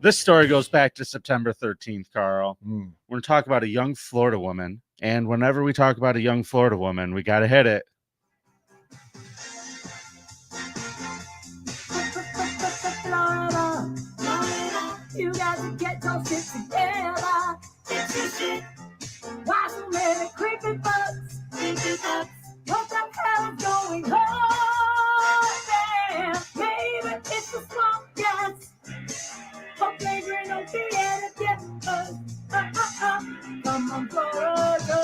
This story goes back to September 13th, Carl. We're going to talk about a young Florida woman. And whenever we talk about a young Florida woman, we got to hit it. Florida, you got to get your shit together. Get your shit. Why so many creepy bugs? What the hell is going on there? Maybe it's the swamp gas. For flagrant on the etiquette. Come on, Florida.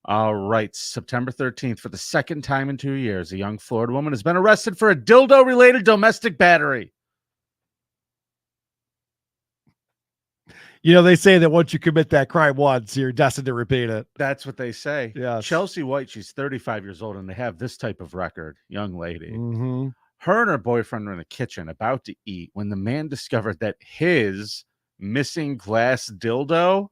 All right, September 13th, for the second time in 2 years, a young Florida woman has been arrested for a dildo-related domestic battery. You know, they say that once you commit that crime once, you're destined to repeat it. That's what they say. Yeah. Chelsea White, she's 35 years old, and they have this type of record, young lady. Mm-hmm. Her and her boyfriend were in the kitchen about to eat when the man discovered that his missing glass dildo.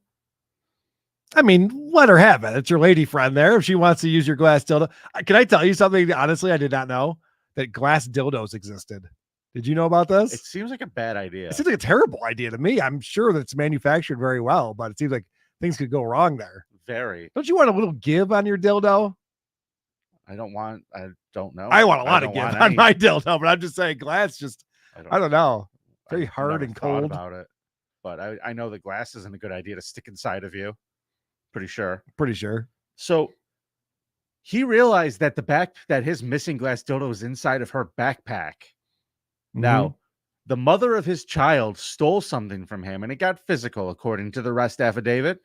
I mean, let her have it. It's your lady friend there. If she wants to use your glass dildo. Can I tell you something? Honestly, I did not know that glass dildos existed. Did you know about this? It seems like a bad idea. It seems like a terrible idea to me. I'm sure that it's manufactured very well, but it seems like things could go wrong there. Very. Don't you want a little give on your dildo? I don't know. I want a lot of give want on any. my dildo, but I'm just saying glass just, I don't know. Very I've hard never and thought cold. about it. But I know that glass isn't a good idea to stick inside of you. Pretty sure. So he realized that that his missing glass dildo was inside of her backpack. Now, the mother of his child stole something from him, and it got physical, according to the arrest affidavit.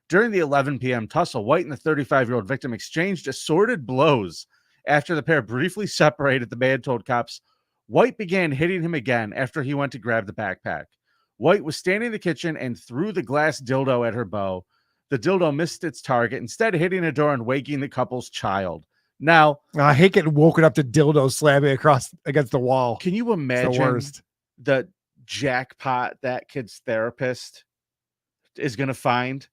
During the 11 p.m. tussle, White and the 35-year-old victim exchanged assorted blows. After the pair briefly separated, the man told cops White began hitting him again after he went to grab the backpack. White was standing in the kitchen and threw the glass dildo at her beau. The dildo missed its target, instead hitting a door and waking the couple's child. Now, I hate getting woken up to dildo slamming across against the wall. Can you imagine the worst? The jackpot that kid's therapist is going to find?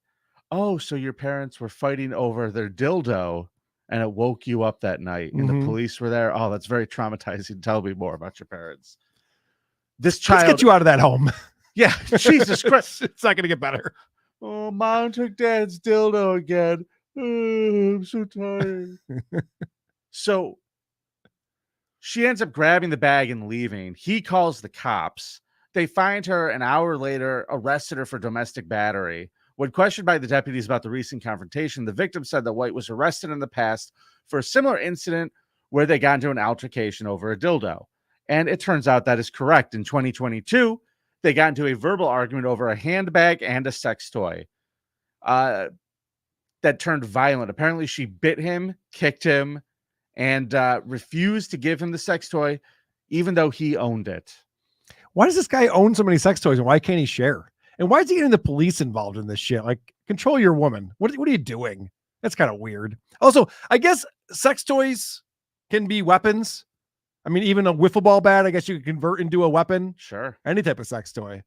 Oh, so your parents were fighting over their dildo and it woke you up that night and the police were there. Oh, that's very traumatizing. Tell me more about your parents. This child. Let's get you out of that home. Yeah, Jesus Christ. It's not going to get better. Oh, mom took dad's dildo again. Oh, I'm so tired. So she ends up grabbing the bag and leaving. He calls the cops. They find her an hour later, arrested her for domestic battery. When questioned by the deputies about the recent confrontation, the victim said that White was arrested in the past for a similar incident where they got into an altercation over a dildo. And it turns out that is correct. In 2022, they got into a verbal argument over a handbag and a sex toy that turned violent. Apparently, she bit him, kicked him, and refused to give him the sex toy, even though he owned it. Why does this guy own so many sex toys and why can't he share? And why is he getting the police involved in this shit? Like, control your woman. What are you doing? That's kind of weird. Also, I guess sex toys can be weapons. I mean, even a wiffle ball bat, I guess you can convert into a weapon. Sure. Any type of sex toy.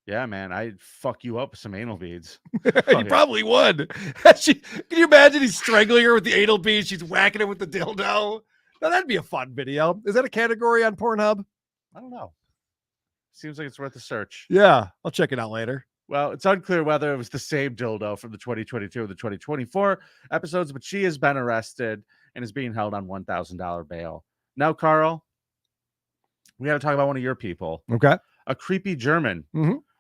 Yeah, man, I'd fuck you up with some anal beads. You probably would. Can you imagine he's strangling her with the anal beads? She's whacking him with the dildo. Now, that'd be a fun video. Is that a category on Pornhub? I don't know. Seems like it's worth a search. Yeah, I'll check it out later. Well, it's unclear whether it was the same dildo from the 2022 or the 2024 episodes, but she has been arrested and is being held on $1,000 bail. Now, Carl, we got to talk about one of your people. Okay. A creepy German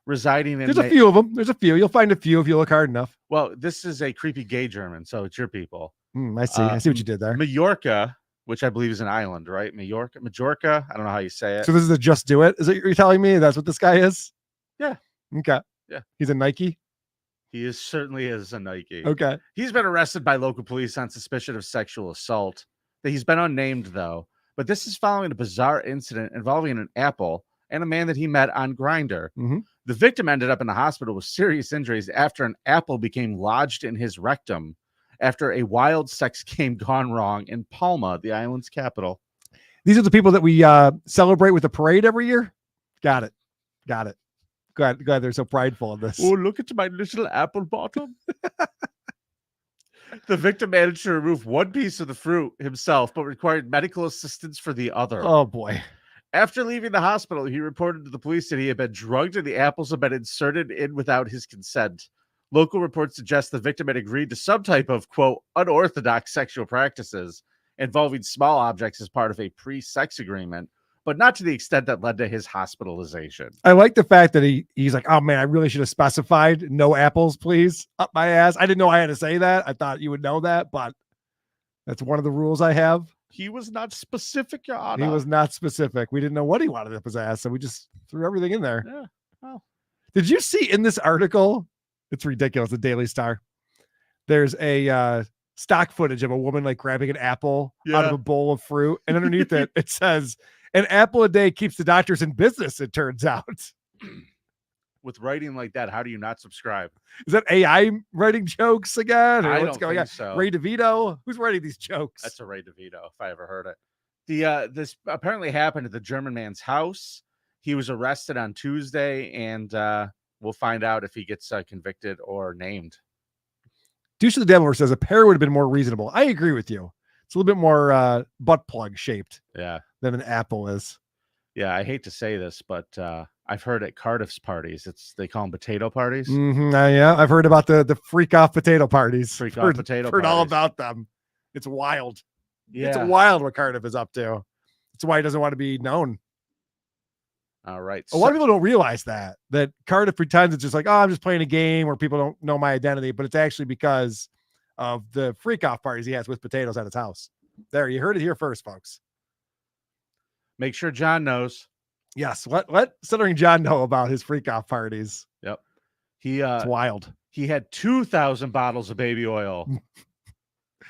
residing in... There's a few of them. There's a few. You'll find a few if you look hard enough. Well, this is a creepy gay German, so it's your people. I see. I see what you did there. Majorca, which I believe is an island, right? Majorca. I don't know how you say it. So this is a Just Do It? Is it you're telling me that's what this guy is? Yeah. Okay. Yeah. He's a Nike? He certainly is a Nike. Okay. He's been arrested by local police on suspicion of sexual assault. He's been unnamed, though. But this is following a bizarre incident involving an apple and a man that he met on Grindr. The victim ended up in the hospital with serious injuries after an apple became lodged in his rectum after a wild sex game gone wrong in Palma, the island's capital. These are the people that we celebrate with the parade every year? Got it. Glad they're so prideful of this. Oh, look at my little apple bottom. The victim managed to remove one piece of the fruit himself, but required medical assistance for the other. Oh, boy. After leaving the hospital, he reported to the police that he had been drugged and the apples had been inserted in without his consent. Local reports suggest the victim had agreed to some type of, quote, unorthodox sexual practices involving small objects as part of a pre-sex agreement, but not to the extent that led to his hospitalization. I like the fact that he's like, oh, man, I really should have specified no apples, please, up my ass. I didn't know I had to say that. I thought you would know that, but that's one of the rules I have. He was not specific, Your Honor. He was not specific. We didn't know what he wanted up his ass, so we just threw everything in there. Yeah. Oh. Did you see in this article? It's ridiculous. The Daily Star. There's a stock footage of a woman like grabbing an apple out of a bowl of fruit, and underneath it, it says, "An apple a day keeps the doctors in business." It turns out. With writing like that, how do you not subscribe? Is that AI writing jokes again? Or I what's don't going think on? so. Ray DeVito? Who's writing these jokes? That's a Ray DeVito, if I ever heard it. This apparently happened at the German man's house. He was arrested on Tuesday, and we'll find out if he gets convicted or named. Douche of the Devil says a pear would have been more reasonable. I agree with you. It's a little bit more butt plug shaped than an apple is. Yeah, I hate to say this, but I've heard at Cardiff's parties, they call them potato parties. Yeah, I've heard about the freak off potato parties. Heard all about them. It's wild. Yeah. It's wild what Cardiff is up to. That's why he doesn't want to be known. All right. A lot of people don't realize that Cardiff pretends it's just like, oh, I'm just playing a game where people don't know my identity, but it's actually because of the freak off parties he has with potatoes at his house. There, you heard it here first, folks. Make sure John knows. Yes, let Stuttering John know about his freak off parties. Yep. It's wild. He had 2,000 bottles of baby oil.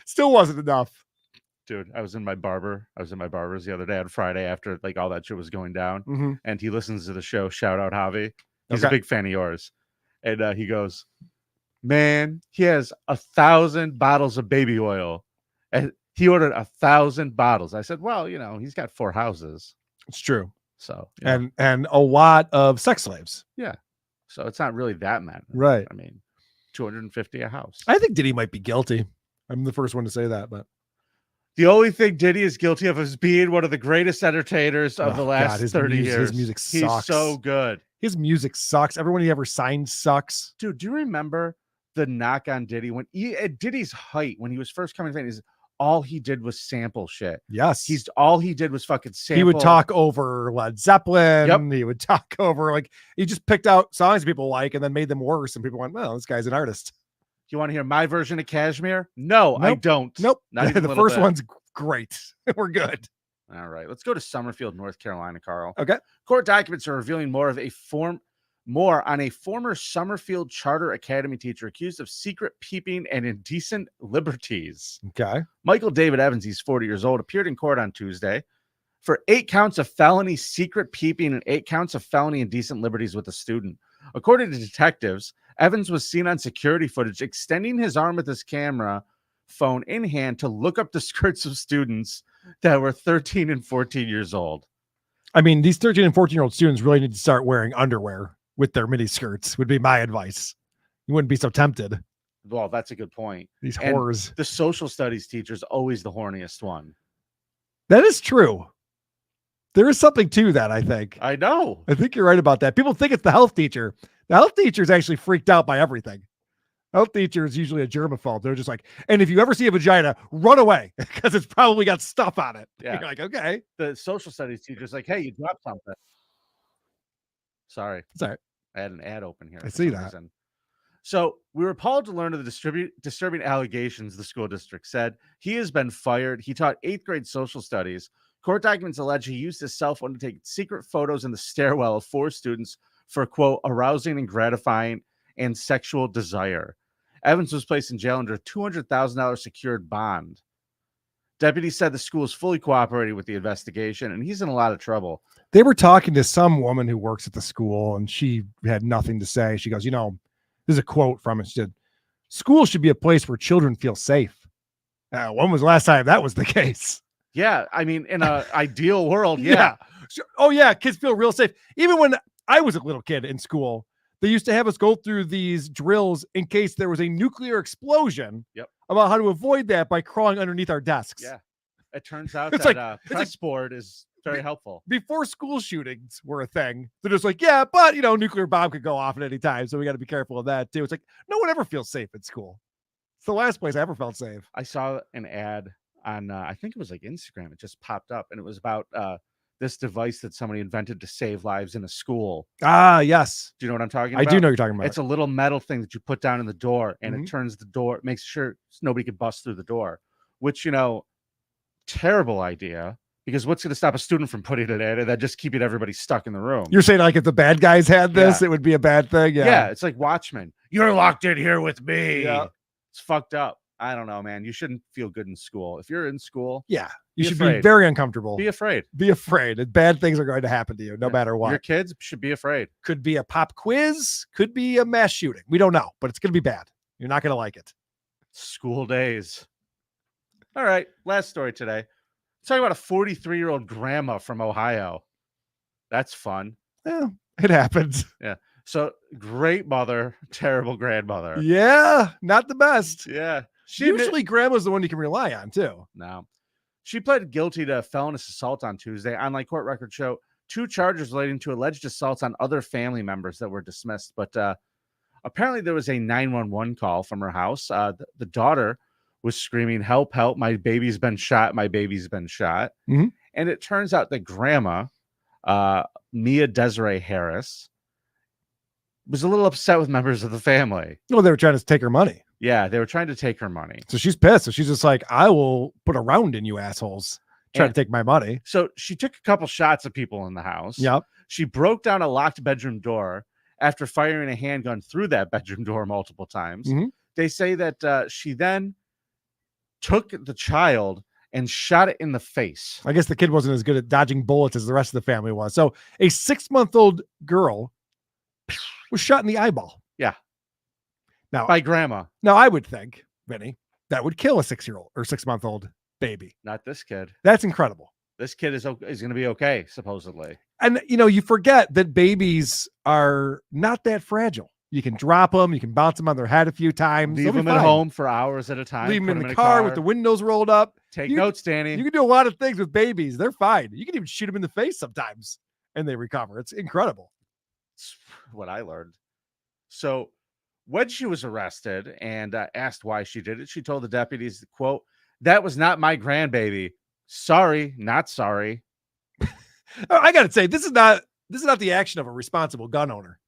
Still wasn't enough. Dude, I was in my barber's the other day on Friday after like all that shit was going down, Mhm. and he listens to the show. Shout out Javi. He's a Okay. big fan of yours, and he goes, "Man, he has 1,000 bottles of baby oil, and he ordered 1,000 bottles." I said, "Well, he's got 4 houses, It's true. so And a lot of sex slaves. yeah, so it's not really that mad, Right. I mean, 250 a house." I think Diddy might be guilty. I'm the first one to say that, but The only thing Diddy is guilty of is being one of the greatest entertainers of the last 30 years. His music He's sucks. so good. His music sucks. Everyone he ever signed sucks. Dude, do you remember the knock on Diddy when at Diddy's height, when he was first coming to fame, is all he did was sample shit. Yes. All he did was fucking sample. He would talk over Led Zeppelin. Yep. He would talk over he just picked out songs people like and then made them worse. And people went, well, this guy's an artist. You want to hear my version of Kashmir? No, I Nope. don't. Nope. Not even a The little first bit. one's great. We're good. All right, let's go to Summerfield, North Carolina, Carl. Okay. Court documents are revealing more on a former Summerfield Charter Academy teacher accused of secret peeping and indecent liberties. Okay. Michael David Evans, he's 40 years old, appeared in court on Tuesday for 8 counts of felony secret peeping and 8 counts of felony indecent liberties with a student. According to detectives, Evans was seen on security footage extending his arm with his camera phone in hand to look up the skirts of students that were 13 and 14 years old. I mean, these 13 and 14-year-old students really need to start wearing underwear with their mini skirts would be my advice. You wouldn't be so tempted. Well, that's a good point. These And whores. the social studies teacher is always the horniest one. That is true. There is something to that, I think. I know. I think you're right about that. People think it's the health teacher. The health teacher is actually freaked out by everything. Health teacher is usually a germaphobe. They're just like, and if you ever see a vagina, run away because it's probably got stuff on it. Yeah. You're like, okay. The social studies teacher's like, hey, you dropped something. Sorry. It's all right. I had an ad open here. I for see some that. reason. So we were appalled to learn of the disturbing allegations, the school district said. He has been fired. He taught 8th grade social studies. Court documents allege he used his cell phone to take secret photos in the stairwell of 4 students for, quote, arousing and gratifying and sexual desire. Evans was placed in jail under a $200,000 secured bond. Deputies said the school is fully cooperating with the investigation, and he's in a lot of trouble. They were talking to some woman who works at the school, and she had nothing to say. She goes, this is a quote from it. She said, school should be a place where children feel safe. When was the last time that was the case? Yeah, I mean, in an ideal world, yeah. Sure. Oh, yeah, kids feel real safe. Even when I was a little kid in school, they used to have us go through these drills in case there was a nuclear explosion. Yep. About how to avoid that by crawling underneath our desks. Yeah. It turns out It's that like- press board is very helpful. Before school shootings were a thing, they're just like, yeah, but nuclear bomb could go off at any time, so we got to be careful of that too. It's like no one ever feels safe at school. It's the last place I ever felt safe. I saw an ad on, I think it was like Instagram. It just popped up, and it was about this device that somebody invented to save lives in a school. Ah, yes. Do you know what I'm talking I about? do know what you're talking about. It's a little metal thing that you put down in the door, and Mhm. it turns the door, makes sure nobody can bust through the door, which, terrible idea, because what's going to stop a student from putting it in and then just keeping everybody stuck in the room? You're saying like if the bad guys had this, Yeah. it would be a bad thing? Yeah, it's like Watchmen. You're locked in here with me. Yeah. It's fucked up. I don't know, man. You shouldn't feel good in school. If you're in school, Yeah. Be You should be afraid. very uncomfortable. be afraid. Be afraid. Bad things are going to happen to you no matter what. Your kids should be afraid. Could be a pop quiz, could be a mass shooting. We don't know, but it's going to be bad. You're not going to like it. School days. All right, last story today. Let's talk about a 43-year-old grandma from Ohio. That's fun. Yeah, it happens. Yeah. So great mother, terrible grandmother. Yeah, not the best. Yeah. Usually grandma's the one you can rely on too. No. She pled guilty to felonious assault on Tuesday. Online court records show 2 charges relating to alleged assaults on other family members that were dismissed. But apparently there was a 911 call from her house. The daughter was screaming, help, help, my baby's been shot, my baby's been shot. Mhm. And it turns out that grandma, Mia Desiree Harris, was a little upset with members of the family. No, they were trying to take her money. Yeah, they were trying to take her money. So she's pissed. So she's just like, I will put a round in you assholes. Try And- to take my money. So she took a couple shots at people in the house. Yep. She broke down a locked bedroom door after firing a handgun through that bedroom door multiple times. Mhm. They say that she then took the child and shot it in the face. I guess the kid wasn't as good at dodging bullets as the rest of the family was. So a 6-month-old girl was shot in the eyeball. Yeah. Now by grandma. Now I would think, Vinny, that would kill a 6-year-old or 6-month-old baby. Not this kid. That's incredible. This kid is going to be okay, supposedly. And, you forget that babies are not that fragile. You can drop them. You can bounce them on their head a few times. Leave them at home for hours at a time. Leave them in the car with the windows rolled up. Take notes, Danny. You can do a lot of things with babies. They're fine. You can even shoot them in the face sometimes, and they recover. It's incredible. It's what I learned. So when she was arrested and asked why she did it, she told the deputies, quote, "That was not my grandbaby. Sorry, not sorry." I got to say, this is not the action of a responsible gun owner.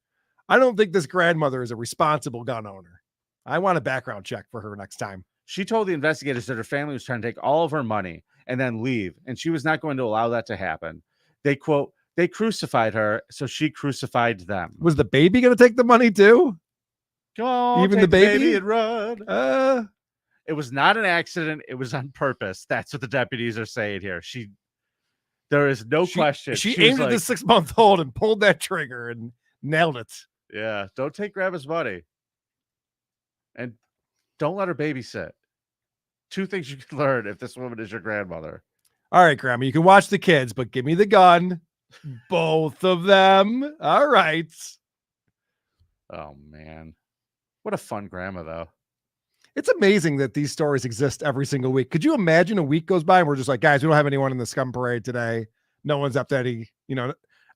I don't think this grandmother is a responsible gun owner. I want a background check for her next time. She told the investigators that her family was trying to take all of her money and then leave, and she was not going to allow that to happen. They, quote, "They crucified her, so she crucified them." Was the baby going to take the money too? Come on, even take the baby and run. It was not an accident. It was on purpose. That's what the deputies are saying here. There is no question. She was aimed at the 6-month-old and pulled that trigger and nailed it. Yeah, don't take grandma's money. And don't let her babysit. 2 things you can learn if this woman is your grandmother. All right, Grandma, you can watch the kids, but give me the gun. Both of them. All right. Oh, man. What a fun grandma, though. It's amazing that these stories exist every single week. Could you imagine a week goes by and we're just like, guys, we don't have anyone in the Scum parade today. No one's up there.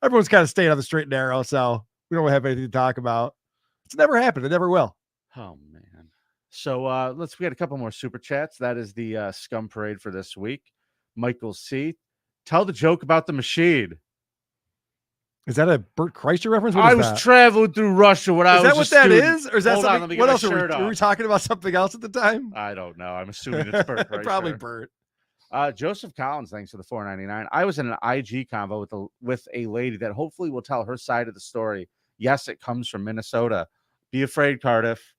Everyone's kind of staying on the straight and narrow, so we don't have anything to talk about. It's never happened. It never will. Oh, man. So we got a couple more super chats. That is the Scum parade for this week. Michael C. Tell the joke about the machine. Is that a Bert Kreischer reference? I was traveling through Russia when I was Is that what that is? Or is that Hold on, something? let me What get my else shirt were we off. talking about? Something else at the time? I don't know. I'm assuming it's Bert Kreischer. Probably Bert. Joseph Collins, thanks for the $4.99. I was in an IG convo with a lady that hopefully will tell her side of the story. Yes, it comes from Minnesota. Be afraid, Cardiff.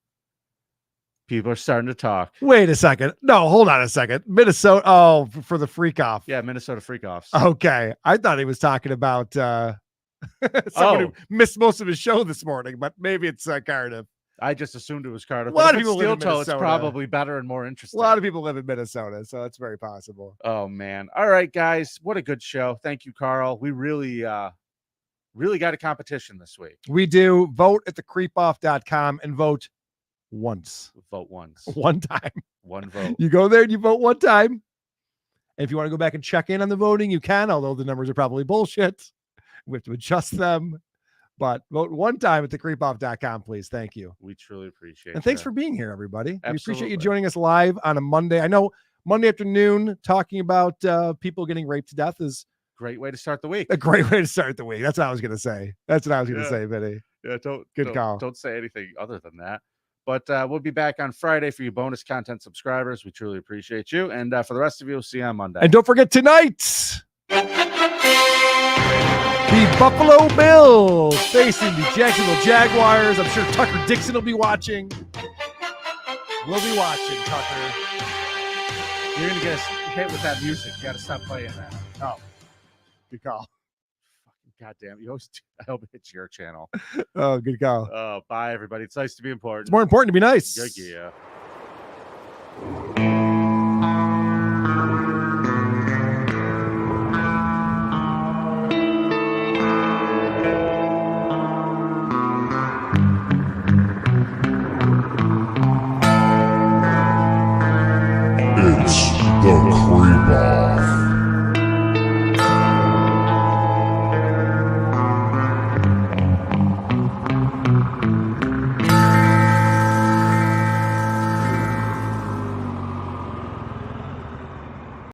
People are starting to talk. Wait a second. No, hold on a second. Minnesota. Oh, for the freak off. Yeah, Minnesota freak offs. Okay. I thought he was talking about someone who missed most of his show this morning, but maybe it's Cardiff. I just assumed it was Cardiff. A lot of people live in Steel toe, it's Minnesota. probably better and more interesting. A lot of people live in Minnesota, so that's very possible. Oh, man. All right, guys. What a good show. Thank you, Carl. We really got a competition this week. We do. Vote at thecreepoff.com and vote once. Vote once. One time. One vote. You go there and you vote one time. And if you want to go back and check in on the voting, you can, although the numbers are probably bullshit. We have to adjust them. But vote one time at thecreepoff.com, please. Thank you. We truly appreciate it. And thanks for being here, everybody. Absolutely. We appreciate you joining us live on a Monday. I know Monday afternoon talking about people getting raped to death is great way to start the week. A great way to start the week. That's what I was going to say. Vinny. Yeah, Good call. Don't say anything other than that. But we'll be back on Friday for you bonus content subscribers. We truly appreciate you. And for the rest of you, we'll see you on Monday. And don't forget tonight, the Buffalo Bills facing the Jacksonville Jaguars. I'm sure Tucker Dixon will be watching. We'll be watching, Tucker. You're going to get us hit with that music. You got to stop playing that. Oh, good call. God damn, you always. I hope it's your channel. Oh, good call. Oh, bye, everybody. It's nice to be important. It's more important to be nice. Yeah. It's the Creep Off.